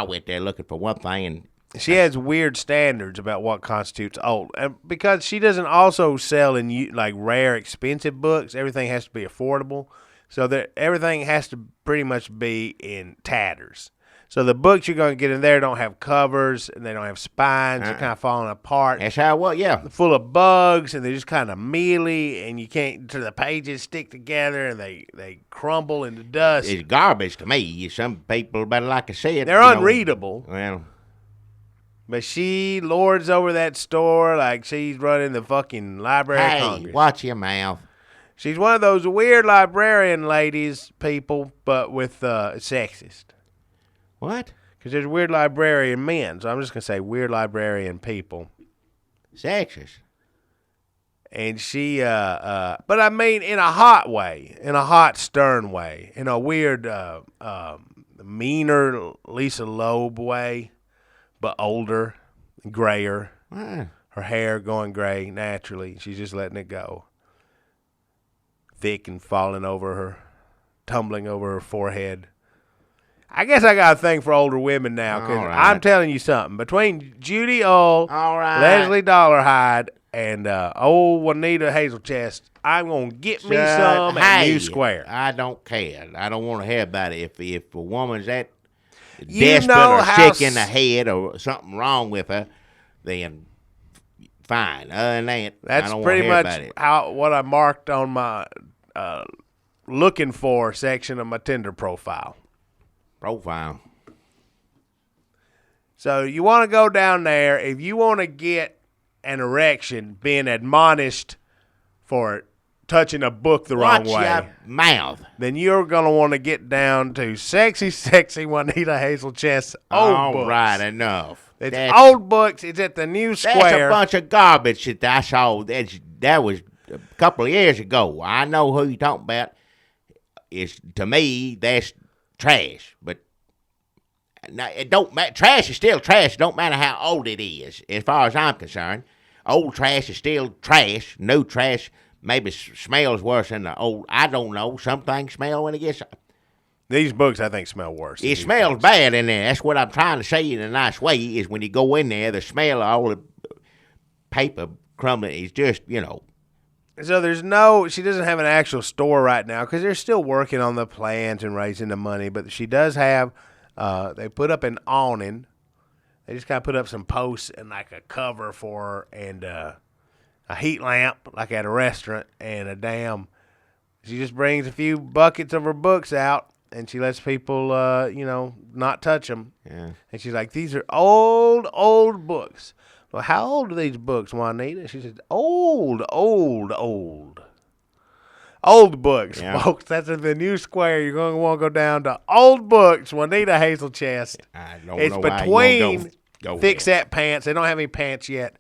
went there looking for one thing, and
she has weird standards about what constitutes old, and because she doesn't also sell in like rare, expensive books, everything has to be affordable. So that everything has to pretty much be in tatters. So the books you're going to get in there don't have covers, and they don't have spines. They're kind of falling apart.
that's how it was. Yeah,
Full of bugs, and they're just kind of mealy, and you can't. The pages stick together, and they crumble into dust.
it's garbage to me. Some people, but like I said,
They're unreadable.
Well,
But she lords over that store like she's running the fucking Library of
hey,
Congress.
watch your mouth.
She's one of those weird librarian ladies, people, but with sexist.
What?
Because there's weird librarian men, so I'm just going to say weird librarian people.
Sexist.
And she, but I mean in a hot way, in a hot, stern way, in a weird, meaner Lisa Loeb way, but older, grayer.
What?
Her hair going gray naturally. She's just letting it go. Thick and falling over her, tumbling over her forehead. I guess I got a thing for older women now, because
All right.
I'm telling you something. Between Judy O,
All right.
Leslie Dollarhide, and old Juanita Hazelchest, I'm going to get me some at
Hey,
New Square.
I don't care. I don't want to hear about it. If a woman's that
You
desperate
know
or
how
sick in the head or something wrong with her, then fine. Other than that, I
That's
don't
pretty
want to hear
much
about it.
what I marked on my looking for section of my Tinder profile.
Profile.
So you want to go down there. If you want to get an erection being admonished for touching a book the wrong
Watch
way,
your mouth.
then you're going to want to get down to Sexy, Sexy Juanita Hazelchest's Old Books.
All right, enough.
It's Old Books. It's at the New Square.
That's a bunch of garbage that I saw. That was a couple of years ago. I know who you're talking about. To me, that's trash. But now, it don't matter. Trash is still trash. It don't matter how old it is, as far as I'm concerned. Old trash is still trash. New trash maybe smells worse than the old. I don't know. Some things smell when it gets.
These books, I think, smell worse.
It smells bad in there. That's what I'm trying to say in a nice way, is when you go in there, the smell of all the paper crumbling is just,
So she doesn't have an actual store right now because they're still working on the plans and raising the money. But she does have, they put up an awning. They just kind of put up some posts and like a cover for her and a heat lamp like at a restaurant and she just brings a few buckets of her books out. And she lets people, not touch them.
Yeah.
And she's like, these are old books. Well, how old are these books, Juanita? She said, old books,
Yeah.
folks. That's at the New Square. You're going to want to go down to Old Books, Juanita Hazelchest.
I don't
It's
know why you
between
go
Thick
there.
Set Pants. They don't have any pants yet.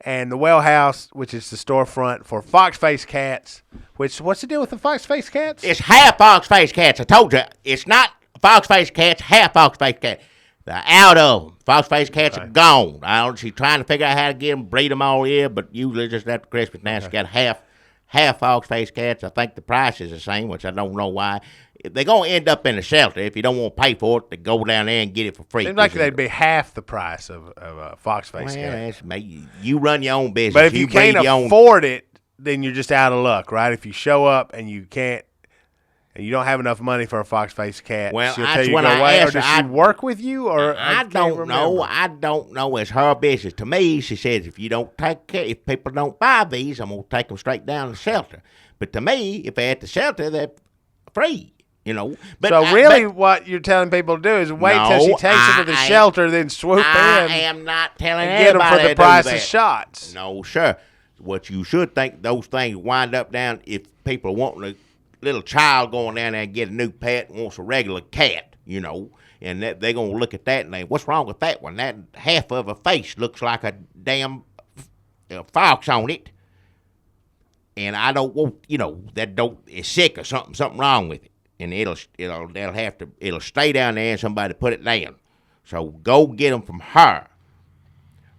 And the Well House, which is the storefront for Fox-Faced Cats. What's the deal with the Fox-Faced Cats?
It's half fox-faced cats. I told you, it's not fox-faced cats, half fox-faced cats. They're out of them. Fox-faced cats are gone. She's trying to figure out how to get them, breed them all year, but usually just after Christmas now she's got half fox-faced cats. I think the price is the same, which I don't know why. They're going to end up in a shelter. If you don't want to pay for it, they go down there and get it for free.
Seems like they'd be half the price of a Fox-Faced cat.
That's me. You run your own business.
But if you can't
breed your own.
afford it, then you're just out of luck, right? If you show up and you can't, and you don't have enough money for a Fox-Faced cat,
Well,
she'll
that's
tell you
when
to
I
go away. Or
asked
does
her,
she work with you? Or
I don't know. I don't know. It's her business. To me, she says, if people don't buy these, I'm going to take them straight down to the shelter. But to me, if they're at the shelter, they're free, But
So what you're telling people to do is wait till she takes them to the shelter, then swoop
I
in
am not telling
and get them
anybody
for the
to do
price of
that.
shots.
No, sir. What you should think, those things wind up down if people wanting a little child going down there and get a new pet and wants a regular cat, and that they're going to look at that and think, what's wrong with that one? That half of a face looks like a damn fox on it. And I don't want, it's sick or something wrong with it. And it'll stay down there and somebody put it down. So go get them from her.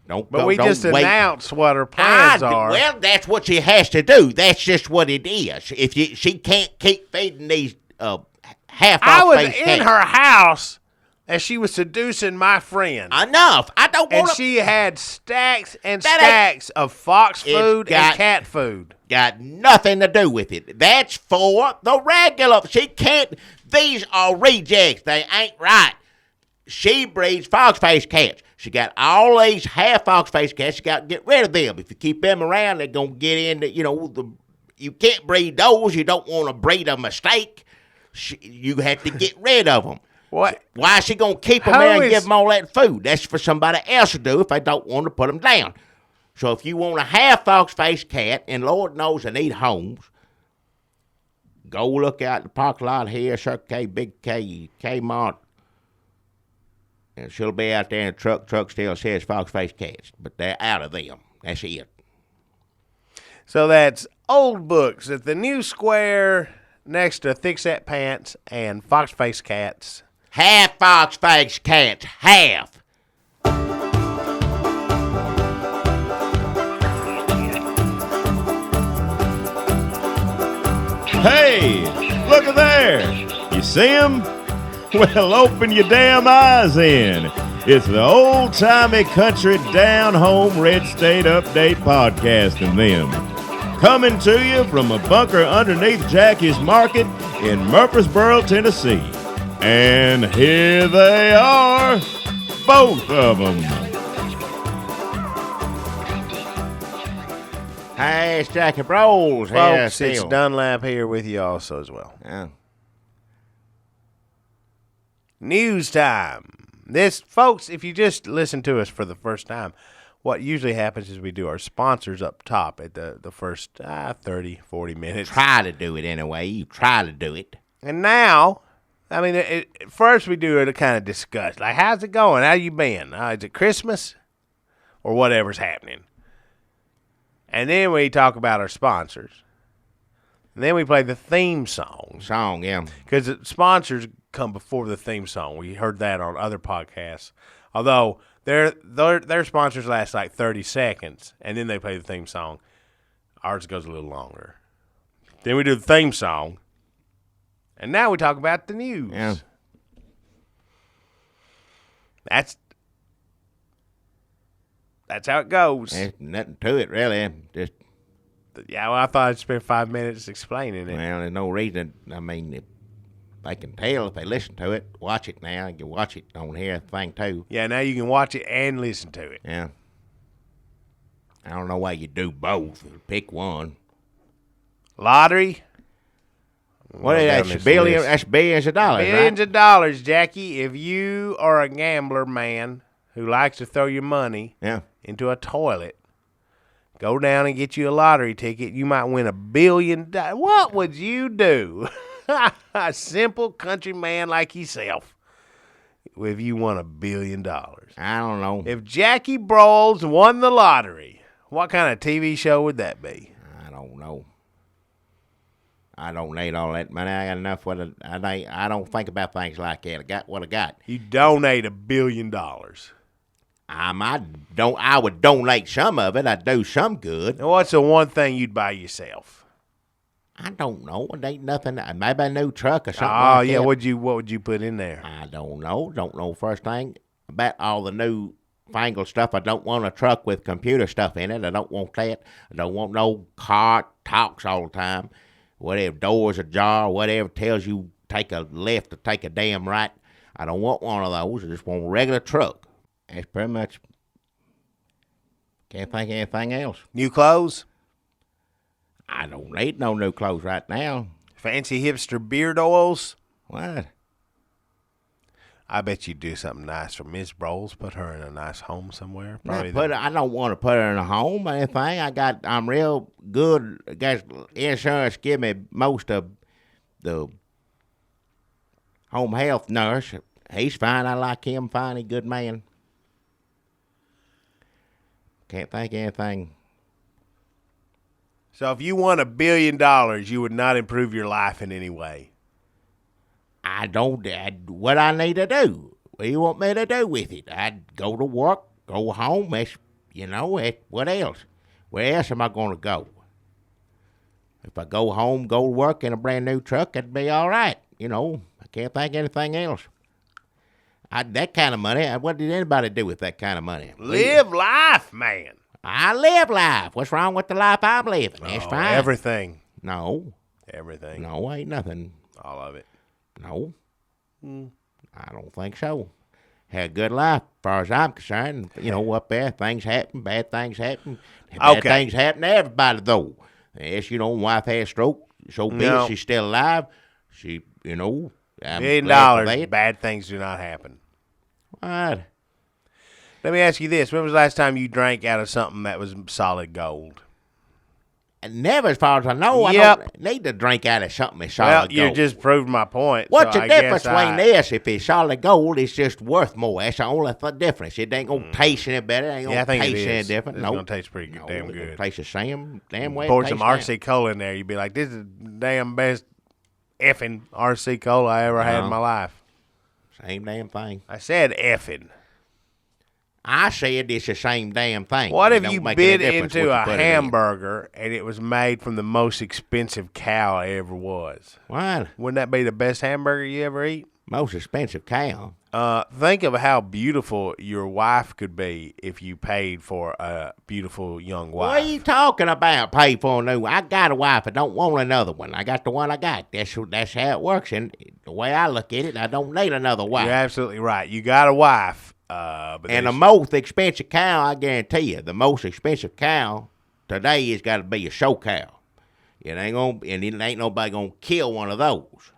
Don't
Just
wait.
announced what her plans are.
Well, that's what she has to do. That's just what it is. If she can't keep feeding these half
I was
face
in
cats.
her house as she was seducing my friend.
Enough. I don't
And
want to.
she had stacks and
That
stacks of fox
It's
food
got-
and cat food.
Got nothing to do with it. That's for the regular. She can't. These are rejects. They ain't right. She breeds fox-faced cats. She got all these half fox-faced cats. She got to get rid of them. If you keep them around, they're going to get into, you can't breed those. You don't want to breed a mistake. You have to get rid of them.
What?
Why is she going to keep them there and give them all that food? That's for somebody else to do if they don't want to put them down. So if you want a half fox-faced cat, and Lord knows they need homes, go look out the parking lot here, Circle K, Big K, Kmart. And she'll be out there in the truck. Truck still says fox-faced cats, but they're out of them. That's it.
So that's Old Books at the New Square next to Thick Set Pants and Fox-Faced Cats.
Half fox-faced cats, half.
Hey, look at there. You see him? Well, open your damn eyes in. It's the old-timey country down-home Red State Update podcast and them. Coming to you from a bunker underneath Jackie's Market in Murfreesboro, Tennessee. And here they are, both of them.
Hey, it's Jackie Bros here
Folks, it's
still.
Dunlap here with you also as well.
Yeah.
News time. This, folks, if you just listen to us for the first time, what usually happens is we do our sponsors up top at the first 30, 40 minutes.
Try to do it anyway. You try to do it.
And now, I mean, first we do it to kind of discuss, like, how's it going? How you been? Is it Christmas? Or whatever's happening. And then we talk about our sponsors. And then we play the theme song.
Yeah.
Because sponsors come before the theme song. We heard that on other podcasts. Although their sponsors last like 30 seconds, and then they play the theme song. Ours goes a little longer. Then we do the theme song. And now we talk about the news.
Yeah.
That's how it goes.
There's nothing to it, really. Just,
Yeah, well, I thought I'd spend 5 minutes explaining it.
well, there's no reason. I mean, if they can tell if they listen to it. Watch it now. You can watch it on here thing, too.
Yeah, now you can watch it and listen to it.
Yeah. I don't know why you do both. Pick one.
Lottery.
What is that? That's billions of dollars,
Billions
right?
of dollars, Jackie. If you are a gambler, man, who likes to throw your money
Yeah.
into a toilet, go down and get you a lottery ticket. You might win $1 billion. What would you do? A simple country man like yourself, if you won $1 billion.
I don't know.
If Jackie Broles won the lottery, what kind of TV show would that be?
I don't know. I don't need all that money. I got enough. I don't think about things like that. I got what I got.
You donate $1 billion.
I would donate some of it. I'd do some good.
And what's the one thing you'd buy yourself?
I don't know. It ain't nothing. Maybe a new truck or something.
Oh,
like
yeah.
that.
What would you put in there?
I don't know. Don't know first thing about all the new fangled stuff. I don't want a truck with computer stuff in it. I don't want that. I don't want no car talks all the time. Whatever, doors ajar, whatever tells you take a left or take a damn right. I don't want one of those. I just want a regular truck. That's pretty much. Can't think of anything else.
New clothes?
I don't need no new clothes right now.
Fancy hipster beard oils?
What?
I bet you'd do something nice for Miss Broles. Put her in a nice home somewhere. Probably.
I don't want to put her in a home or anything. I'm real good. I guess insurance give me most of the home health nurse. He's fine. I like him fine. He's a good man. Can't think of anything.
So if you won $1 billion, you would not improve your life in any way.
I don't. What I need to do? What do you want me to do with it? I'd go to work, go home. What else? Where else am I going to go? If I go home, go to work in a brand new truck, it'd be all right. I can't think of anything else. That kind of money, what did anybody do with that kind of money?
Live life, man.
I live life. What's wrong with the life I'm living? It's fine.
Everything.
No.
Everything.
No, ain't nothing.
All of it.
No. I don't think so. Had a good life, as far as I'm concerned. Up there, things happen, bad things happen. Bad things happen to everybody, though. Yes, wife had a stroke. So be it, she's still alive. She, $1 billion,
bad things do not happen.
What?
Let me ask you this. When was the last time you drank out of something that was solid gold?
Never, as far as I know.
Yep.
I don't need to drink out of something that's solid gold.
You just proved my point.
What's the difference between this? If it's solid gold, it's just worth more. That's the only difference. It ain't going to taste any better. It ain't going to taste any different.
It's going to taste pretty damn good.
It tastes the same damn way.
Pour some RC Cola in there. You'd be like, this is the damn best effing RC Cola I ever had in my life.
Same damn thing.
I said effing.
I said it's the same damn thing.
What if you bit into a hamburger and it was made from the most expensive cow there ever was?
What?
Wouldn't that be the best hamburger you ever eat?
Most expensive cow?
Think of how beautiful your wife could be if you paid for a beautiful young wife.
What are you talking about, pay for a new one? I got a wife. I don't want another one. I got the one I got. That's how it works. And the way I look at it, I don't need another wife.
You're absolutely right. You got a wife.
And the most expensive cow, I guarantee you, the most expensive cow today has got to be a show cow. It ain't nobody gonna kill one of those.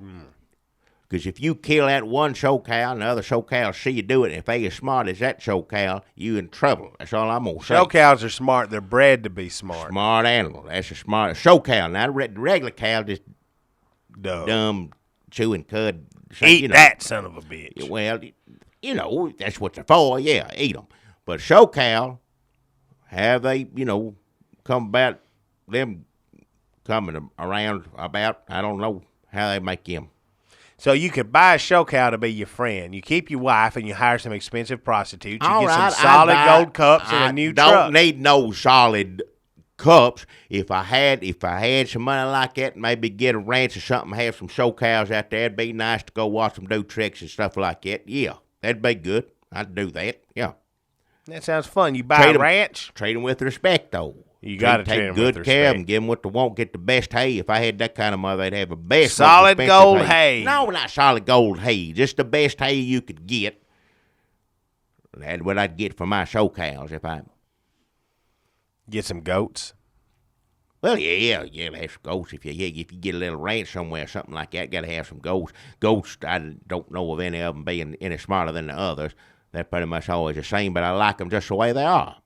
Because if you kill that one show cow and the other show cow see you do it, and if they as smart as that show cow, you in trouble. That's all I'm going to say.
Show cows are smart. They're bred to be smart.
Smart animal. That's a smart show cow. Now, the regular cow just dumb, chewing cud. So,
Eat that son of a bitch.
Well, that's what they're for. Yeah, eat them. But show cow, have they, come about them coming around about, I don't know how they make them.
So you could buy a show cow to be your friend. You keep your wife and you hire some expensive prostitutes. You get some solid gold cups and a new truck.
I don't need no solid cups. If I had some money like that, maybe get a ranch or something, have some show cows out there. It'd be nice to go watch them do tricks and stuff like that. Yeah, that'd be good. I'd do that. Yeah.
That sounds fun. You buy a ranch?
Treat them with respect, though.
You got to
take
treat them
good
with
care
respect.
of them. Give them what they want. Get the best hay. If I had that kind of mother, they'd have the best
solid gold hay.
No, not solid gold hay. Just the best hay you could get. That's what I'd get for my show cows if I
get some goats.
Well, yeah, have some goats. If you get a little ranch somewhere or something like that, got to have some goats. Goats, I don't know of any of them being any smarter than the others. They're pretty much always the same, but I like them just the way they are.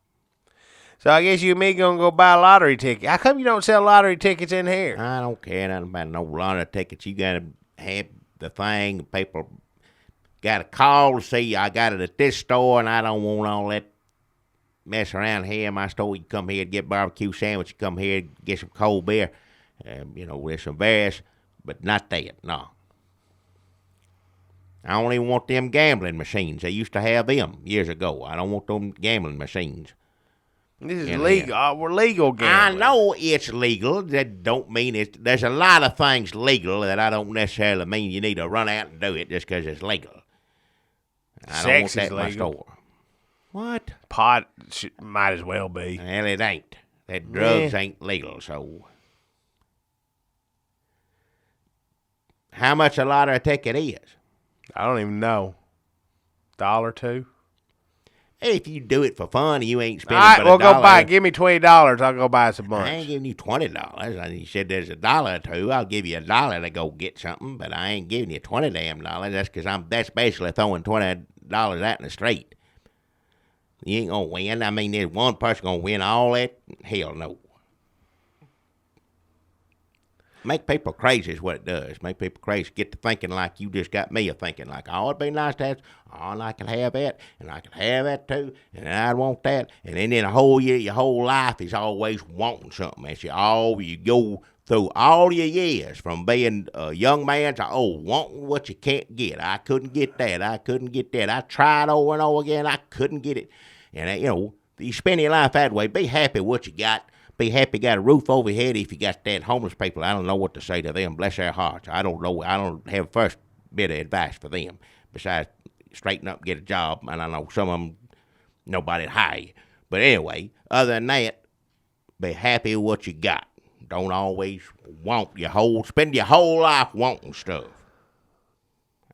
So I guess you and me going to go buy a lottery ticket. How come you don't sell lottery tickets in here?
I don't care nothing about no lottery tickets. You got to have the thing. People got to call to see I got it at this store, and I don't want all that mess around here. My store, you come here and get barbecue sandwich. You come here and get some cold beer. With some various, but not that, no. I don't even want them gambling machines. They used to have them years ago. I don't want them gambling machines.
This is legal. We're legal gambling.
I know it's legal. That don't mean it's. There's a lot of things legal that I don't necessarily mean you need to run out and do it just because it's legal. I don't want that in my store. What?
Pot might as well be.
Well, it ain't. That drugs ain't legal, so. How much a lottery ticket is?
I don't even know. $1 or $2?
If you do it for fun, you ain't spending
All right,
but
we'll
$1.
go buy it. Give me $20. I'll go buy some lunch.
I ain't giving you $20. You said there's $1 or $2. I'll give you $1 to go get something, but I ain't giving you $20 damn dollars. That's because that's basically throwing $20 out in the street. You ain't gonna win. I mean, there's one person gonna win all that. Hell no. Make people crazy is what it does. Make people crazy. Get to thinking like you just got me a thinking like, oh, it'd be nice to have, and I can have that, and I can have that too, and I'd want that. And then in a whole year, your whole life is always wanting something. As you go through all your years from being a young man to old, wanting what you can't get. I couldn't get that. I couldn't get that. I tried over and over again. I couldn't get it. And, you spend your life that way. Be happy what you got. Be happy you got a roof over your head. If you got that homeless people, I don't know what to say to them. Bless their hearts. I don't know. I don't have first bit of advice for them besides straighten up, get a job. And I know some of them, nobody'd hire you. But anyway, other than that, be happy with what you got. Don't always spend your whole life wanting stuff.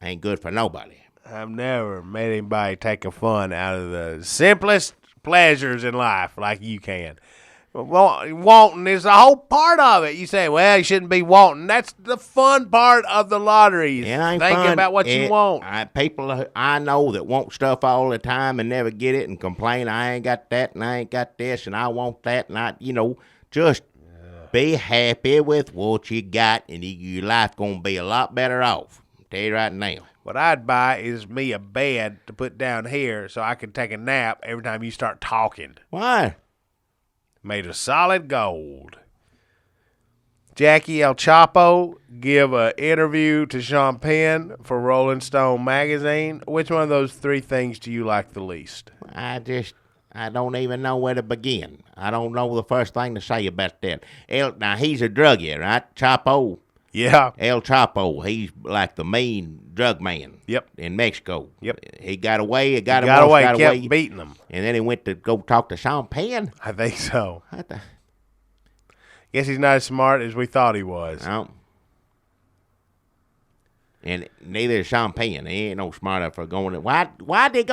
Ain't good for nobody.
I've never made anybody take a fun out of the simplest pleasures in life like you can. Wanting is the whole part of it. You say, well, you shouldn't be wanting. That's the fun part of the lottery. Thinking about what you want.
People I know that want stuff all the time and never get it and complain, I ain't got that and I ain't got this and I want that. And just be happy with what you got and your life going to be a lot better off. I'll tell you right now.
What I'd buy is me a bed to put down here so I can take a nap every time you start talking.
Why?
Made of solid gold. Jackie El Chapo give an interview to Sean Penn for Rolling Stone magazine. Which one of those three things do you like the least?
I don't even know where to begin. I don't know the first thing to say about that. Now, he's a druggie, right? Chapo?
Yeah.
El Chapo, he's like the mean drug man.
Yep.
In Mexico.
Yep.
He got away.
Got away. Kept beating them.
And then he went to go talk to Sean Penn.
I think so.
What the?
Guess he's not as smart as we thought he was.
No. And neither is Sean Penn. He ain't no smarter for going. Why did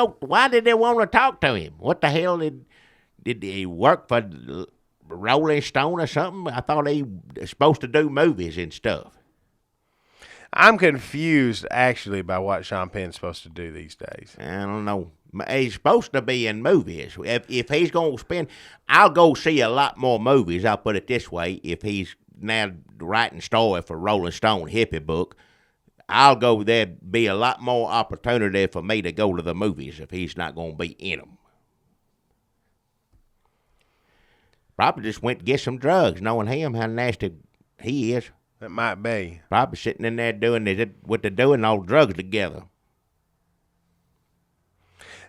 they want to talk to him? What the hell did he work for Rolling Stone or something? I thought he was supposed to do movies and stuff.
I'm confused, actually, by what Sean Penn's supposed to do these days.
I don't know. He's supposed to be in movies. If he's going to spend, I'll go see a lot more movies. I'll put it this way: if he's now writing story for Rolling Stone hippie book, I'll go. There'd be a lot more opportunity for me to go to the movies if he's not going to be in them. Probably just went to get some drugs, knowing him how nasty he is.
It might be.
Probably sitting in there doing what they're doing, all drugs together.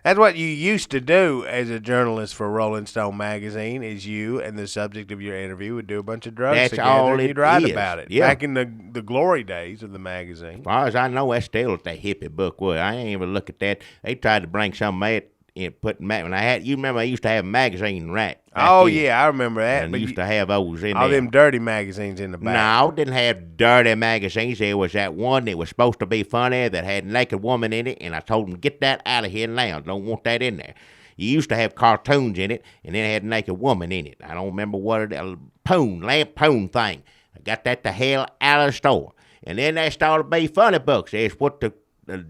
That's what you used to do as a journalist for Rolling Stone magazine. Is you and the subject of your interview would do a bunch of drugs together, and you'd write about it.
Yeah.
Back in the glory days of the magazine.
As far as I know, that's still what that hippie book was. I ain't even look at that. They tried to bring some of it and put when I had. You remember I used to have a magazine rack.
Oh yeah, I remember that.
And
but
used to have those in
all
there.
them dirty magazines in the back.
No, didn't have dirty magazines. There was that one that was supposed to be funny that had a naked woman in it, and I told them, get that out of here now. Don't want that in there. You used to have cartoons in it, and then it had a naked woman in it. I don't remember what it was, lampoon thing. I got that the hell out of the store. And then they started to be funny books. There's what the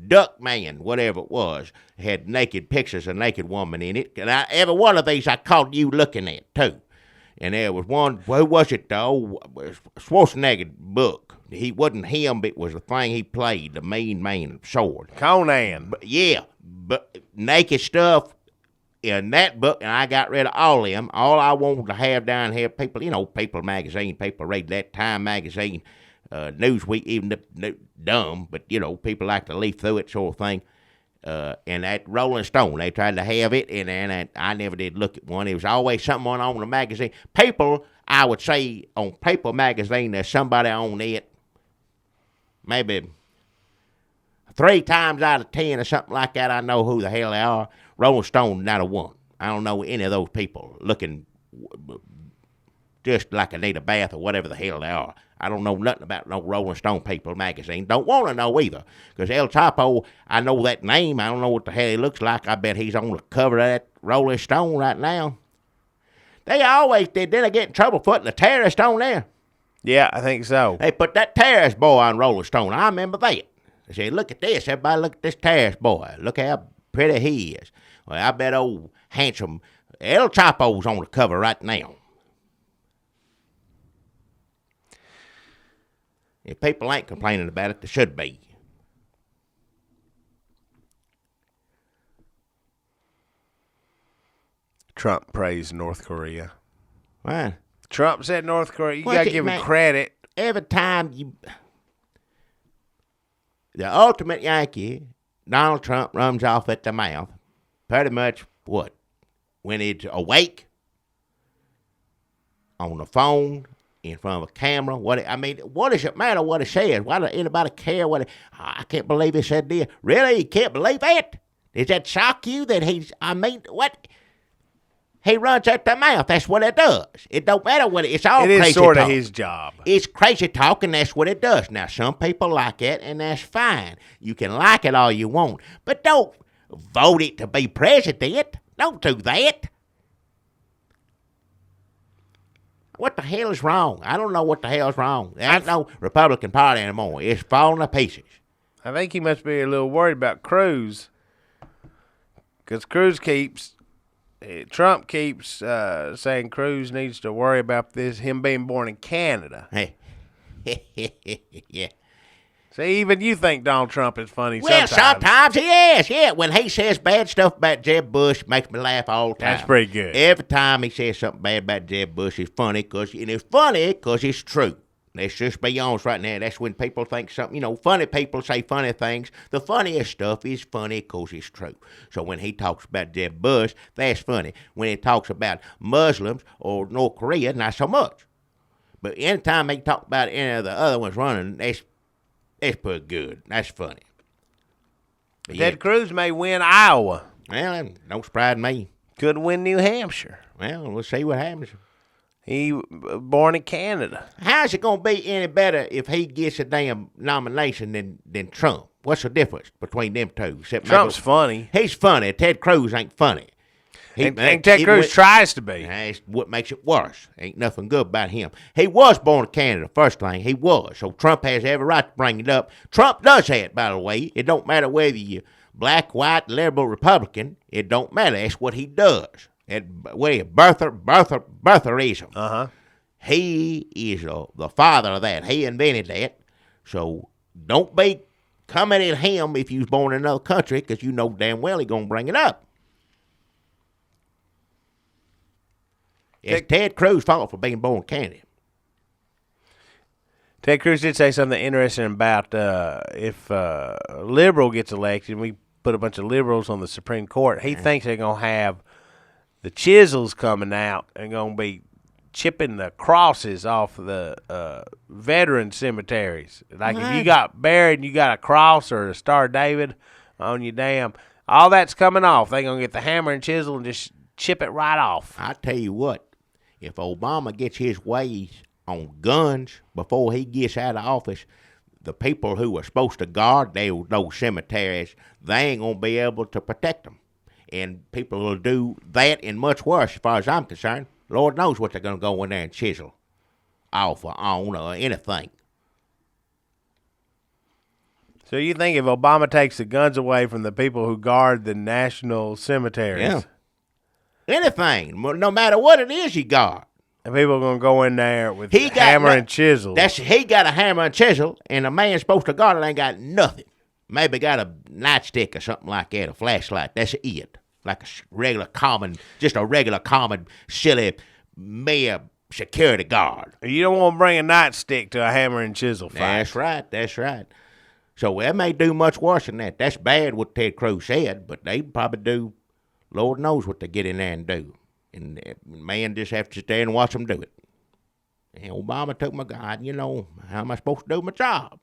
Duck Man, whatever it was, had naked pictures of a naked woman in it. And every one of these I caught you looking at, too. And there was one, who was it, though? Schwarzenegger book. He wasn't him, but it was the thing he played, the mean man, sword.
Conan.
But, yeah, but naked stuff in that book, and I got rid of all of them. All I wanted to have down here, people, People magazine, people read that Time magazine, Newsweek, even dumb, but, people like to leaf through it sort of thing. And that Rolling Stone, they tried to have it, and I never did look at one. There was always something on the magazine. People, I would say, on Paper magazine, there's somebody on it, maybe 3 times out of 10 or something like that. I know who the hell they are. Rolling Stone, not a one. I don't know any of those people looking just like I need a bath or whatever the hell they are. I don't know nothing about no Rolling Stone People magazine. Don't want to know either. Because El Chapo, I know that name. I don't know what the hell he looks like. I bet he's on the cover of that Rolling Stone right now. They always did. Then they get in trouble putting a terrorist on there.
Yeah, I think so.
They put that terrorist boy on Rolling Stone. I remember that. They said, look at this. Everybody look at this terrorist boy. Look how pretty he is. Well, I bet old handsome El Chapo's on the cover right now. If people ain't complaining about it, they should be.
Trump praised North Korea.
Well,
Trump said North Korea. You
What's
got to
it,
give him
man?
credit.
every time the ultimate Yankee, Donald Trump, runs off at the mouth, pretty much what? When he's awake, on the phone, in front of a camera. What does it matter what he says? Why does anybody care what I can't believe he said this. Really? You can't believe that? Does that shock you that what? He runs at the mouth. That's what it does. It don't matter what it's all crazy talk.
It is sort of his job.
It's crazy talk, and that's what it does. Now, some people like it, and that's fine. You can like it all you want, but don't vote it to be president. Don't do that. What the hell is wrong? I don't know what the hell is wrong. There ain't no Republican Party anymore. It's falling to pieces.
I think he must be a little worried about Cruz, because Trump keeps saying Cruz needs to worry about him being born in Canada.
Yeah.
See, even you think Donald Trump is funny
Well, sometimes he is. Yeah, when he says bad stuff about Jeb Bush, makes me laugh all the time.
That's pretty good.
Every time he says something bad about Jeb Bush, it's funny because it's true. Let's just be honest right now. That's when people think something, funny people say funny things. The funniest stuff is funny because it's true. So when he talks about Jeb Bush, that's funny. When he talks about Muslims or North Korea, not so much. But anytime he talks about any of the other ones running, that's pretty good. That's funny. But
Ted Cruz may win Iowa.
Well, don't surprise me.
Could win New Hampshire.
Well, we'll see what happens.
He born in Canada.
How's it going to be any better if he gets a damn nomination than Trump? What's the difference between them two? Except
Trump's funny.
He's funny. Ted Cruz ain't funny.
And Ted Cruz tries to be.
That's what makes it worse. Ain't nothing good about him. He was born in Canada, first thing. He was. So Trump has every right to bring it up. Trump does have it, by the way. It don't matter whether you're black, white, liberal, Republican. It don't matter. That's what he does. Birtherism.
Uh-huh.
He is the father of that. He invented that. So don't be coming at him if you was born in another country, because you know damn well he's going to bring it up. It's Ted Cruz's fault for being born in Canada.
Ted Cruz did say something interesting about if a liberal gets elected, and we put a bunch of liberals on the Supreme Court, he thinks they're going to have the chisels coming out and going to be chipping the crosses off the veteran cemeteries. Like if you got buried and you got a cross or a Star of David on your damn, all that's coming off. They're going to get the hammer and chisel and just chip it right off.
I tell you what. If Obama gets his ways on guns before he gets out of office, the people who are supposed to guard those cemeteries, they ain't going to be able to protect them. And people will do that and much worse as far as I'm concerned. Lord knows what they're going to go in there and chisel off or on or anything.
So you think if Obama takes the guns away from the people who guard the national cemeteries?
Yeah. Anything, no matter what it is you got.
And people are going to go in there with hammer and chisel.
He got a hammer and chisel, and the man supposed to guard it ain't got nothing. Maybe got a nightstick or something like that, a flashlight. That's it. Like a regular common, silly mayor security guard.
You don't want to bring a nightstick to a hammer and chisel fight.
That's right. So that may do much worse than that. That's bad what Ted Cruz said, but they probably do. Lord knows what they get in there and do. And man just have to sit there and watch them do it. And Obama took my God, how am I supposed to do my job?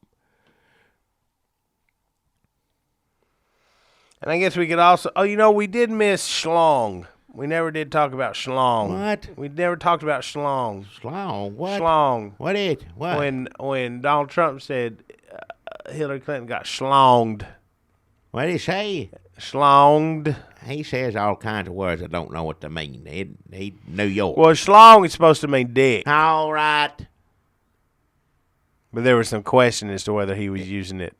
And I guess we could also, we did miss Schlong. We never did talk about Schlong.
What?
We never talked about Schlong.
Schlong? What?
Schlong.
What is? What?
When Donald Trump said Hillary Clinton got schlonged.
What did he say?
Schlonged.
He says all kinds of words I don't know what they mean. He New York.
Well, schlong is supposed to mean dick.
All right.
But there was some question as to whether he was using it.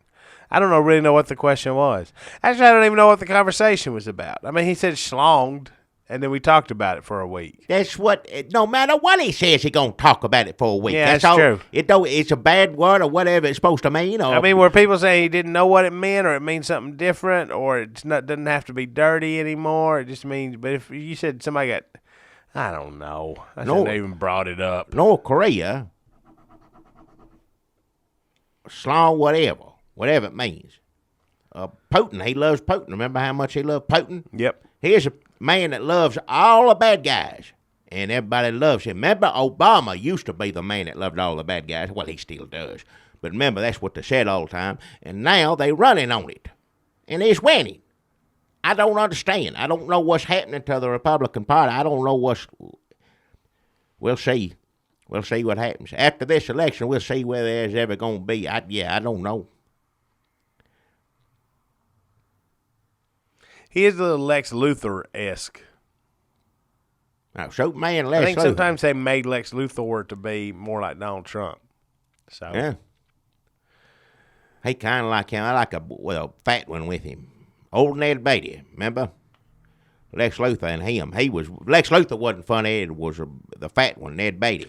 I don't really know what the question was. Actually, I don't even know what the conversation was about. I mean, he said schlonged, and then we talked about it for a week.
That's what, no matter what he says, he's going to talk about it for a week.
Yeah, that's
all,
true.
It's a bad word or whatever it's supposed to mean.
I mean, were people saying he didn't know what it meant, or it means something different, or it doesn't have to be dirty anymore? It just means, but if you said somebody got, I don't know. I shouldn't have even brought it up.
North Korea, slong whatever it means. Putin, he loves Putin. Remember how much he loved Putin?
Yep.
Here's a man that loves all the bad guys, and everybody loves him. Remember, Obama used to be the man that loved all the bad guys. Well, he still does. But remember, that's what they said all the time. And now they running on it, and he's winning. I don't understand. I don't know what's happening to the Republican Party. I don't know what's. We'll see. We'll see what happens. After this election, we'll see whether there's ever going to be. I don't know.
He is a little Lex Luthor-esque.
Now, so man,
I think sometimes they made Lex Luthor to be more like Donald Trump. So
yeah. He kind of like him. I like a fat one with him. Old Ned Beatty, remember? Lex Luthor and him. Lex Luthor wasn't funny. It was the fat one, Ned Beatty.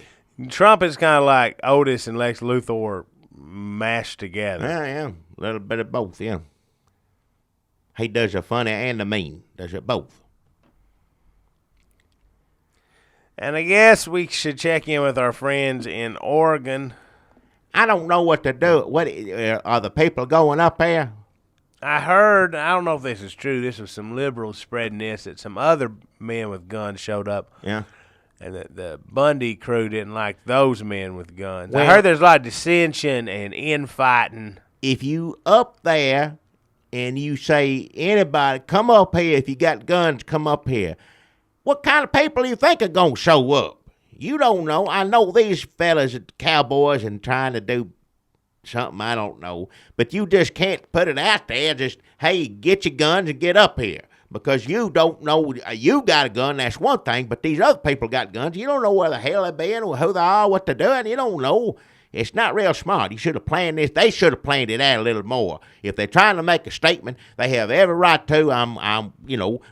Trump is kind of like Otis and Lex Luthor mashed together.
Yeah, a little bit of both, yeah. He does the funny and the mean. Does it both.
And I guess we should check in with our friends in Oregon.
I don't know what to do. What are the people going up there?
I heard, I don't know if this is true, this was some liberals spreading this, that some other men with guns showed up.
Yeah.
And the Bundy crew didn't like those men with guns.
Well,
I heard there's a lot of dissension and infighting.
If you up there and you say, anybody, come up here. If you got guns, come up here. What kind of people do you think are going to show up? You don't know. I know these fellas are cowboys and trying to do something I don't know. But you just can't put it out there. Just, hey, get your guns and get up here. because you don't know. You got a gun, that's one thing, but these other people got guns. You don't know where the hell they've been, or who they are, what they're doing. You don't know. It's not real smart. You should have planned this. They should have planned it out a little more. If they're trying to make a statement, they have every right to.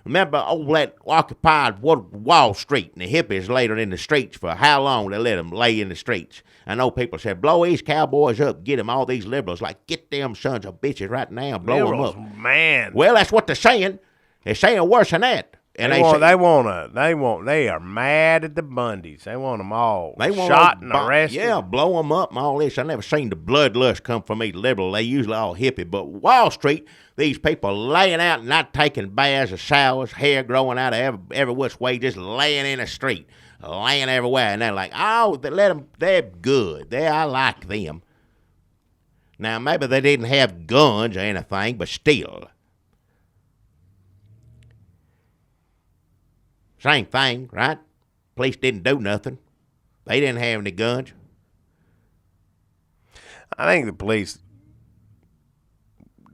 Remember that occupied Wall Street, and the hippies laid in the streets for how long they let them lay in the streets. I know people said, blow these cowboys up, get them, all these liberals. Like, get them sons of bitches right now, blow
Liberals,
them up.
man.
Well, that's what they're saying. They're saying worse than that. And they
are mad at the Bundys. They want them all shot and arrested.
Yeah, blow them up and all this. I never seen the bloodlust come from these liberals. They usually all hippie. But Wall Street, these people laying out and not taking baths or showers, hair growing out of every which way, just laying in the street, laying everywhere. And they're like, oh, let them, they're good. I like them. Now, maybe they didn't have guns or anything, but still. Same thing, right? Police didn't do nothing. They didn't have any guns.
I think the police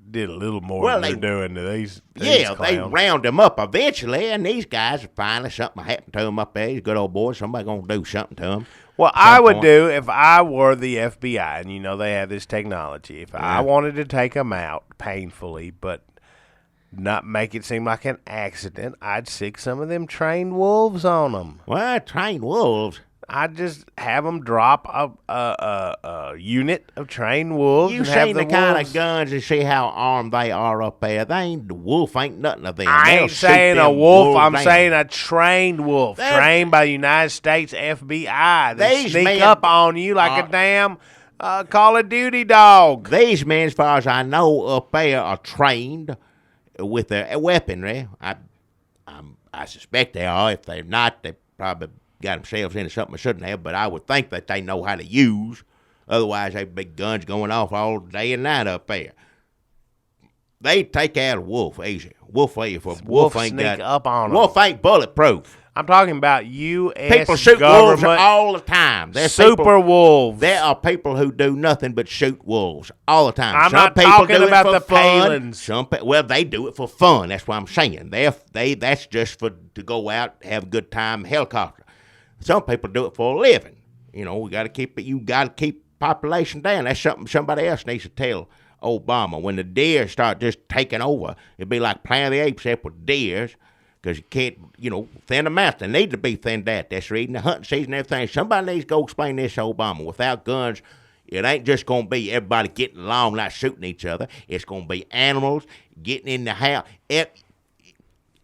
did a little more than they're doing to these clowns.
They round them up eventually, and these guys are finally, something happened to them up there. These good old boys, somebody going to do something to them.
Well, I would do, if I were the FBI, and they have this technology, if I wanted to take them out painfully, but not make it seem like an accident, I'd stick some of them trained wolves on them.
Well, trained wolves?
I'd just have them drop a unit of trained wolves.
You seen the kind of guns and see how armed they are up there. The wolf ain't nothing of them.
I ain't saying a wolf. I'm saying a trained wolf, trained by the United States FBI. They sneak up on you like a damn Call of Duty dog.
These men, as far as I know, up there are trained with a weaponry. I suspect they are. If they're not, they probably got themselves into something they shouldn't have, but I would think that they know how to use. Otherwise, they'd be guns going off all day and night up there. They take out a wolf easy. Wolf ain't
sneak up on them.
Wolf ain't bulletproof.
I'm talking about U.S.
People shoot wolves all the time.
Wolves.
There are people who do nothing but shoot wolves all the time.
I'm not talking about the Palins.
They do it for fun. That's what I'm saying. That's just to go out, have a good time, helicopter. Some people do it for a living. We got to keep it. You got to keep population down. That's something somebody else needs to tell Obama. When the deer start just taking over, it'd be like Planet of the Apes except with deers. Because you can't, thin them out. They need to be thinned out. That's reading the hunting season and everything. Somebody needs to go explain this to Obama. Without guns, it ain't just going to be everybody getting along, not shooting each other. It's going to be animals getting in the house.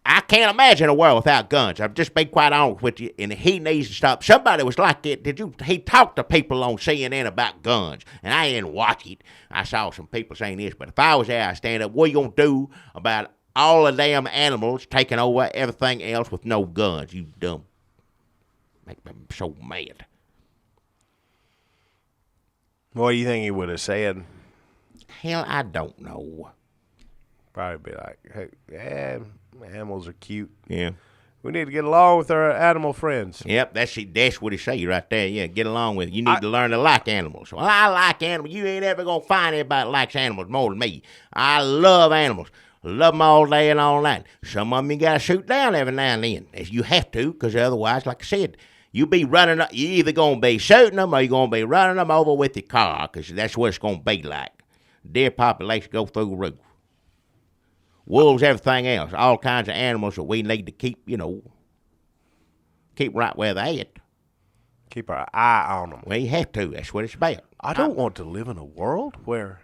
I can't imagine a world without guns. I've just been quite honest with you, and he needs to stop. Somebody was like it. He talked to people on CNN about guns, and I didn't watch it. I saw some people saying this, but if I was there, I'd stand up. What are you going to do about all the damn animals taking over everything else with no guns? You dumb. Make me so mad.
What do you think he would have said?
Hell, I don't know.
Probably be like, hey, yeah, animals are cute.
Yeah.
We need to get along with our animal friends.
Yep, that's what he say right there. Yeah, get along with it. You need to learn to like animals. Well, I like animals. You ain't ever going to find anybody that likes animals more than me. I love animals. Love them all day and all night. Some of them you got to shoot down every now and then. You have to, because otherwise, like I said, you either going to be shooting them or you're going to be running them over with your car, because that's what it's going to be like. Deer population go through the roof. Wolves, everything else, all kinds of animals that we need to keep, keep right where they at.
Keep our eye on them.
Well, you have to. That's what it's about.
I don't want to live in a world where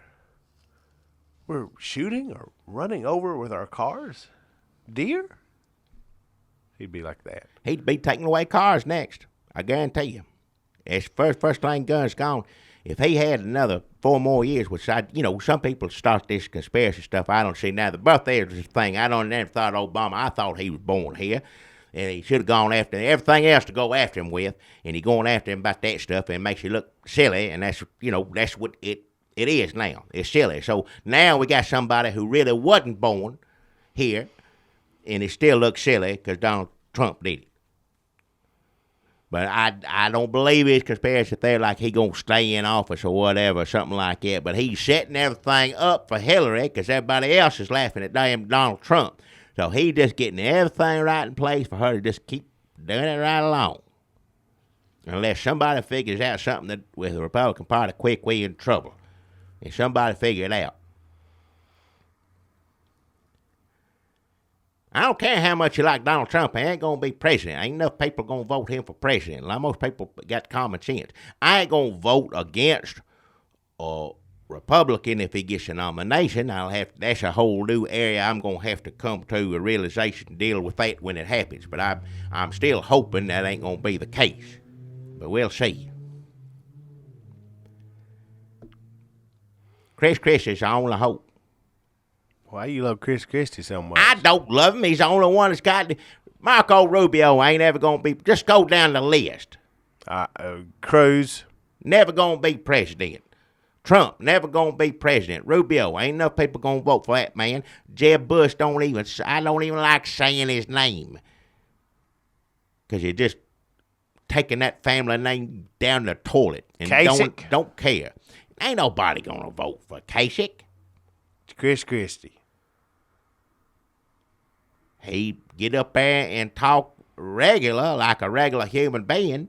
we're shooting or running over with our cars deer. He'd be like that.
He'd be taking away cars next. I guarantee you. It's first thing guns gone. If he had another 4 more years, which some people start this conspiracy stuff. I don't see now. The birthday is the thing. I never thought Obama. I thought he was born here, and he should have gone after everything else to go after him with, and he going after him about that stuff, and it makes you look silly, and that's what it is now. It's silly. So now we got somebody who really wasn't born here, and it still looks silly because Donald Trump did it. But I don't believe his conspiracy theory like he going to stay in office or whatever, something like that. But he's setting everything up for Hillary because everybody else is laughing at damn Donald Trump. So he just getting everything right in place for her to just keep doing it right along. Unless somebody figures out something that with the Republican Party, quick, we in trouble. And somebody figure it out. I don't care how much you like Donald Trump. He ain't going to be president. Ain't enough people going to vote him for president. Like most people got common sense. I ain't going to vote against a Republican if he gets a nomination. That's a whole new area I'm going to have to come to a realization and deal with that when it happens. But I'm still hoping that ain't going to be the case. But we'll see. Chris Christie's the only hope.
Why you love Chris Christie so much?
I don't love him. He's the only one that's got... Marco Rubio ain't ever going to be... Just go down the list.
Cruz.
Never going to be president. Trump, never going to be president. Rubio, ain't enough people going to vote for that man. Jeb Bush, I don't even like saying his name. Because you're just taking that family name down the toilet. And don't care. Ain't nobody going to vote for Kasich.
It's Chris Christie.
He get up there and talk regular, like a regular human being,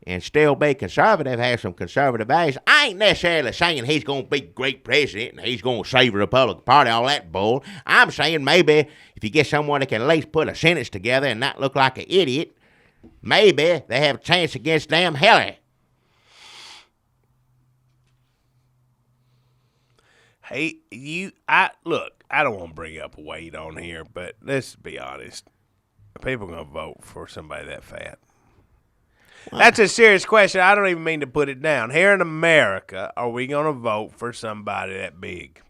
and still be conservative, have some conservative values. I ain't necessarily saying he's going to be great president and he's going to save the Republican Party, all that bull. I'm saying maybe if you get someone that can at least put a sentence together and not look like an idiot, maybe they have a chance against damn Hillary.
Hey, look, I don't want to bring up weight on here, but let's be honest. People are going to vote for somebody that fat. Well, that's a serious question. I don't even mean to put it down. Here in America, are we going to vote for somebody that big?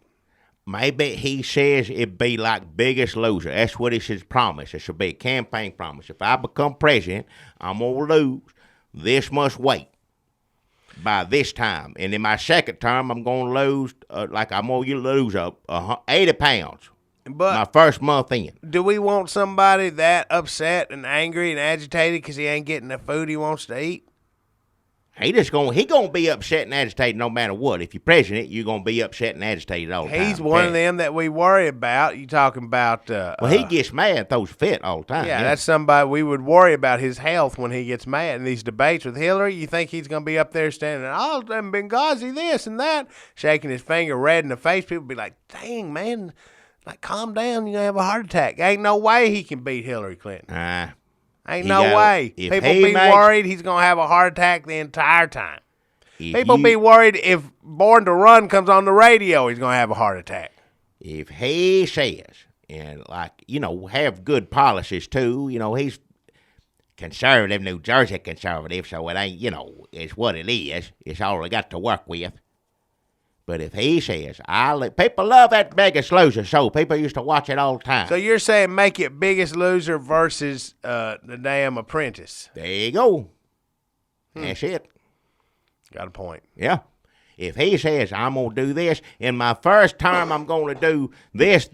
Maybe he says it'd be like Biggest Loser. That's what he should promise. It should be a campaign promise. If I become president, I'm going to lose this much weight by this time. And in my second term, I'm going to lose, I'm going to lose 80 pounds. But my first month in.
Do we want somebody that upset and angry and agitated because he ain't getting the food he wants to eat?
He gonna be upset and agitated no matter what. If you're president, you're gonna be upset and agitated all the time.
He's one of them that we worry about. You talking about?
Well, he gets mad and throws a fit all the time.
Yeah, that's somebody we would worry about his health when he gets mad. In these debates with Hillary, you think he's gonna be up there standing, oh, Benghazi, this and that, shaking his finger, red in the face. People be like, dang, man. Like, calm down, you're going to have a heart attack. Ain't no way he can beat Hillary Clinton. Ain't no way. People be worried he's going to have a heart attack the entire time. People be worried if Born to Run comes on the radio, he's going to have a heart attack.
If he says, and have good policies too, he's conservative, New Jersey conservative, so it ain't, it's what it is. It's all they got to work with. But if he says, people love that Biggest Loser show. People used to watch it all the time.
So you're saying make it Biggest Loser versus the damn Apprentice.
There you go. That's it.
Got a point.
Yeah. If he says, I'm going to do this, in my first term, I'm going to do this,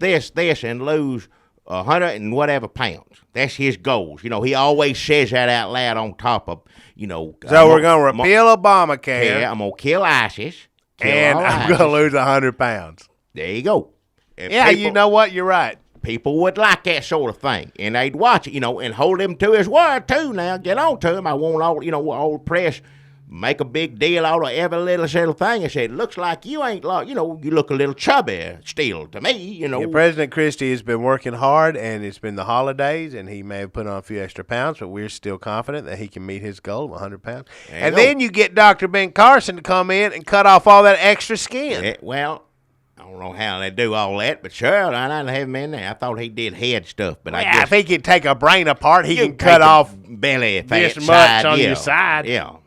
and lose 100 and whatever pounds. That's his goals. He always says that out loud on top of,
So we're going to repeal Obamacare.
Yeah, I'm going to kill ISIS.
And I'm going to lose 100 pounds.
There you go.
You know what? You're right.
People would like that sort of thing. And they'd watch it, and hold him to his word, too. Now, get on to him. I want all the press make a big deal out of every little thing and say, it looks like you ain't, you look a little chubby still to me,
Yeah, President Christie has been working hard, and it's been the holidays, and he may have put on a few extra pounds, but we're still confident that he can meet his goal of 100 pounds. Then you get Dr. Ben Carson to come in and cut off all that extra skin.
Well, I don't know how they do all that, but sure, I don't have him in there. I thought he did head stuff, but I guess
if he can take a brain apart, he can cut off
belly fat
this much on your side.
Yeah.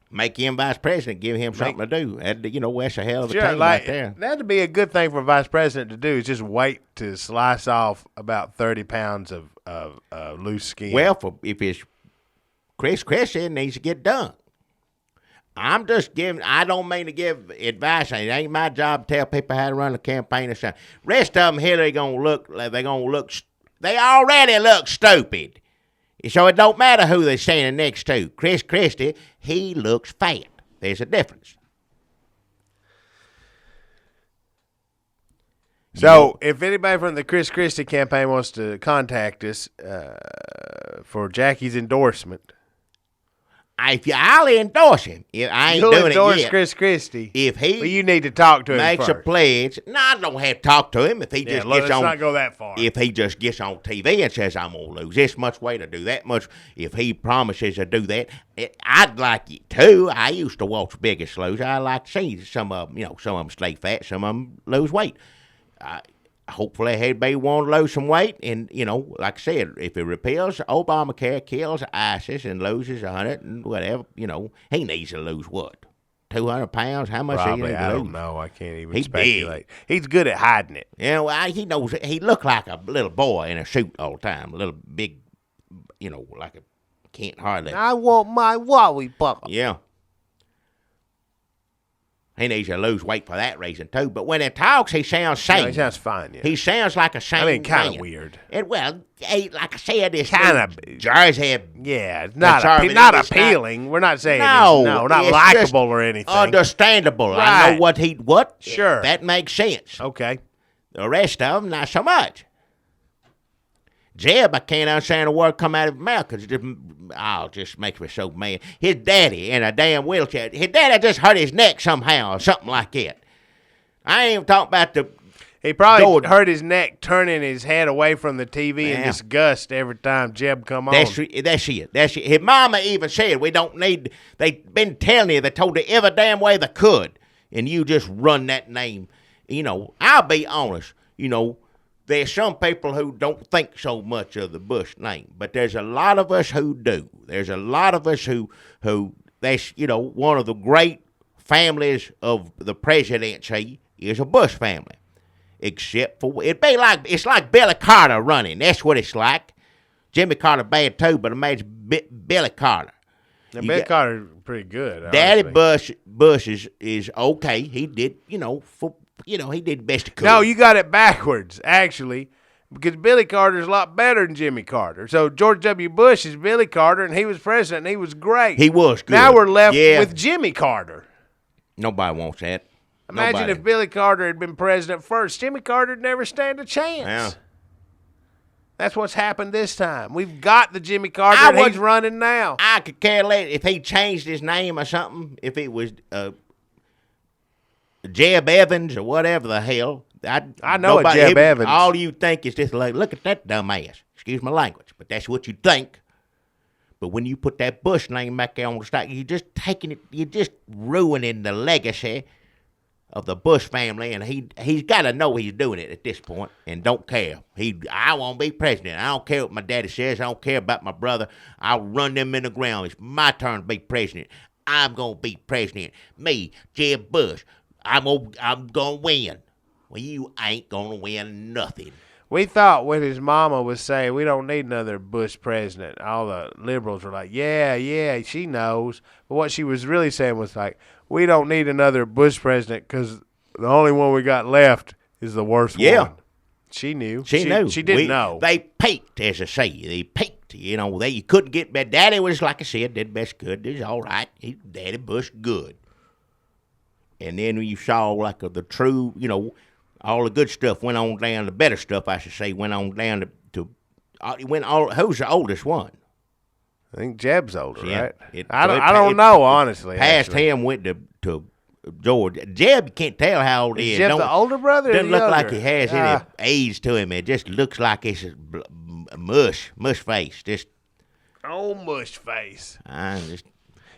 Make him vice president, give him something to do. That's a hell of a thing right there.
That'd be a good thing for a vice president to do, is just wait to slice off about 30 pounds of loose skin.
Well, if it's Chris Christie, it needs to get done. I'm just giving, I don't mean to give advice. It ain't my job to tell people how to run a campaign or something. Rest of them here, they already look stupid. So it don't matter who they're standing next to. Chris Christie, he looks fat. There's a difference.
So, if anybody from the Chris Christie campaign wants to contact us for Jackie's endorsement,
I'll endorse him. If I ain't
you'll
doing
endorse
it yet.
Chris Christie.
If he
well, you need to talk to him
makes
first.
a pledge, no, I don't have to talk to him. If he just
let's
gets on,
not go that far.
if he just gets on TV and says I'm gonna lose this much weight or do that much, if he promises to do that, I'd like it too. I used to watch Biggest Loser. I like to see some of them. Some of them stay fat, some of them lose weight. Hopefully, everybody want to lose some weight, and like I said, if it repeals Obamacare, kills ISIS, and loses 100 and whatever, he needs to lose what, 200 pounds? How much?
Probably,
he
I
lose?
don't know. I can't even
He's
speculate. He's good at hiding it.
Yeah, well, he knows. He looked like a little boy in a suit all the time, a little big, like a can't hardly.
I want my Wally Papa.
Yeah. He needs to lose weight for that reason, too. But when he talks, he sounds sane.
No, he sounds fine, yeah.
He sounds like a sane
kind of
man.
weird.
And, well, like I said, it's
Kinda-
Jersey.
Yeah, it's not
Conservative,
appealing. We're not saying
No,
not
it's
likable
just
or anything.
Understandable. I
Right.
know what.
Sure.
That makes sense.
Okay.
The rest of them, not so much. Jeb, I can't understand a word come out of his mouth because it just makes me so mad. His daddy in a damn wheelchair. His daddy just hurt his neck somehow or something like that. I ain't even talking about the...
He probably hurt his neck turning his head away from the TV in
Yeah.
disgust every time Jeb come on.
That's it. His mama even said we don't need... They've been telling you. They told you every damn way they could. And you just run that name. I'll be honest. There's some people who don't think so much of the Bush name, but there's a lot of us who do. There's a lot of us who that's, one of the great families of the presidency is a Bush family. Except for, it's like Billy Carter running. That's what it's like. Jimmy Carter bad too, but imagine Billy Carter.
Now, Billy Carter's pretty good.
Daddy
honestly.
Bush is okay. He did, he did the best he could.
No, you got it backwards, actually, because Billy Carter's a lot better than Jimmy Carter. So George W. Bush is Billy Carter, and he was president, and he was great.
He was good.
Now we're left with Jimmy Carter.
Nobody wants that.
Imagine if Billy Carter had been president first. Jimmy Carter'd never stand a chance.
Yeah.
That's what's happened this time. We've got the Jimmy Carter, and he's running now.
I could care less if he changed his name or something. If it was Jeb Evans or whatever the hell.
I know a Jeb Evans.
All you think is just like, look at that dumbass. Excuse my language, but that's what you think. But when you put that Bush name back there on the side, you're just taking it. You're just ruining the legacy of the Bush family, and he's got to know he's doing it at this point, and don't care. I won't be president. I don't care what my daddy says. I don't care about my brother. I'll run them in the ground. It's my turn to be president. I'm gonna be president. Me, Jeb Bush. I'm gonna win. Well, you ain't gonna win nothing.
We thought when his mama was saying we don't need another Bush president, all the liberals were like, yeah, she knows. But what she was really saying was like, we don't need another Bush president because the only one we got left is the worst one. She knew.
She knew.
She didn't know.
They peaked, as I say. They peaked. They couldn't get bad. Daddy was, like I said, did best good. He's all right. Daddy Bush good. And then you saw like the true, all the good stuff went on down. The better stuff, I should say, went on down to who's the oldest one?
I think Jeb's older,
Yeah,
right? I don't know, honestly.
Past
actually.
him went to George. Jeb, you can't tell how old he is.
Jeb the older brother?
Doesn't
or the
look like
younger?
he has any age to him. It just looks like it's a mush face. Just
old mush face.
just.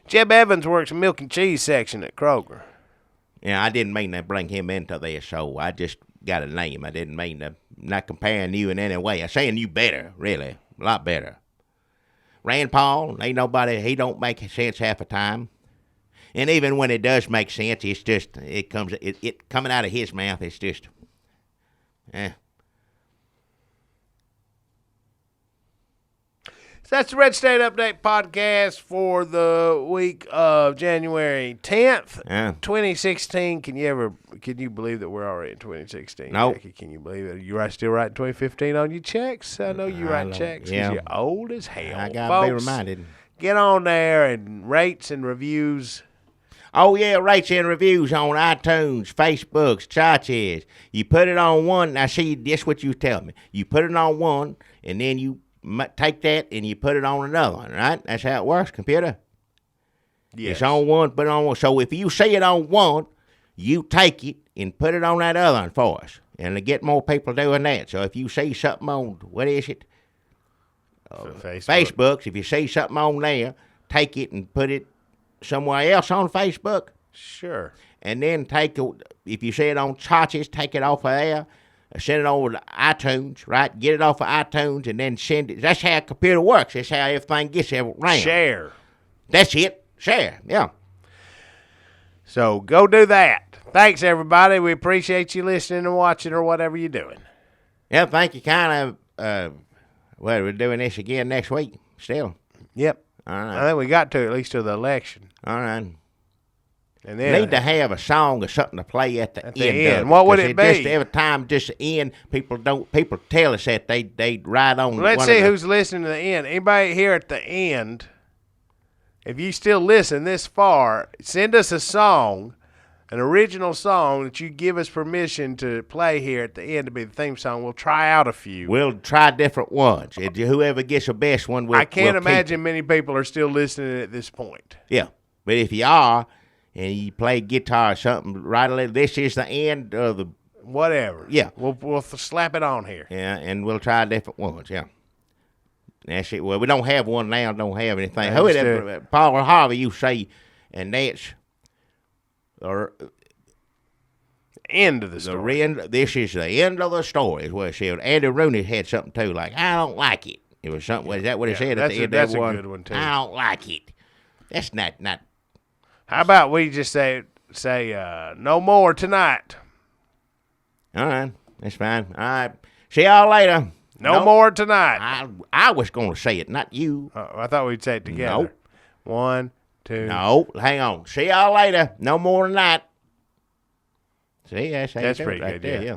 Jeb Evans works milk and cheese section at Kroger.
Yeah, I didn't mean to bring him into this, so I just got a name. I didn't mean to, not comparing you in any way. I'm saying you better, really, a lot better. Rand Paul, ain't nobody, he don't make sense half the time. And even when it does make sense, it's just, it coming out of his mouth, it's just,
So that's the Red State Update podcast for the week of January 10th, 2016. Can you believe that we're already in 2016?
No.
Jackie, can you believe it? You still writing 2015 on your checks? I know you write checks because you're old as hell.
I got to be
Folks,
reminded.
get on there and rates and reviews.
Oh, yeah, rates and reviews on iTunes, Facebooks, churches. You put it on one. Now, see, this what you tell me. You put it on one, and then you take that and you put it on another one, right? That's how it works, computer.
Yes.
It's on one, put it on one. So if you see it on one, you take it and put it on that other one for us. And to get more people doing that. So if you see something on, what is it? Facebooks. If you see something on there, take it and put it somewhere else on Facebook.
Sure.
And then if you see it on churches, take it off of there. Send it over to iTunes, right? Get it off of iTunes and then send it. That's how a computer works. That's how everything gets around.
Share.
That's it. Share. Yeah.
So go do that. Thanks, everybody. We appreciate you listening and watching or whatever you're doing.
Yeah, thank you. Kind of, we're doing this again next week still.
Yep.
All right.
I think we got to at least till the election.
All right.
And then
Need to have a song or something to play at the end. Of it.
What would it be?
Just every time, just the end. People tell us that they ride on.
Let's see who's listening to the end. Anybody here at the end? If you still listen this far, send us a song, an original song that you give us permission to play here at the end to be the theme song. We'll try out a few.
We'll try different ones. Whoever gets the best one,
I can't
we'll
imagine many people are still listening at this point.
Yeah, but if you are, and you play guitar or something, write a little. This is the end of the.
Whatever.
Yeah.
We'll slap it on here.
Yeah, and we'll try different ones. Yeah. That's it. Well, we don't have one now. Don't have anything. Paul or Harvey, you say, and that's or
end of the story.
This is the end of the story. Is what it said. Andy Rooney had something too, like I don't like it. It was something. Is that what it said at the end
that's
of
a
one?
good one too.
I don't like it. That's not.
How about we just say no more tonight?
All right, that's fine. All right, see y'all later.
No more tonight.
I was going to say it, not you.
I thought we'd say it together.
Nope.
1, 2.
No, hang on. See y'all later. No more tonight. See, that's
That's pretty
right
good,
there,
yeah.
yeah.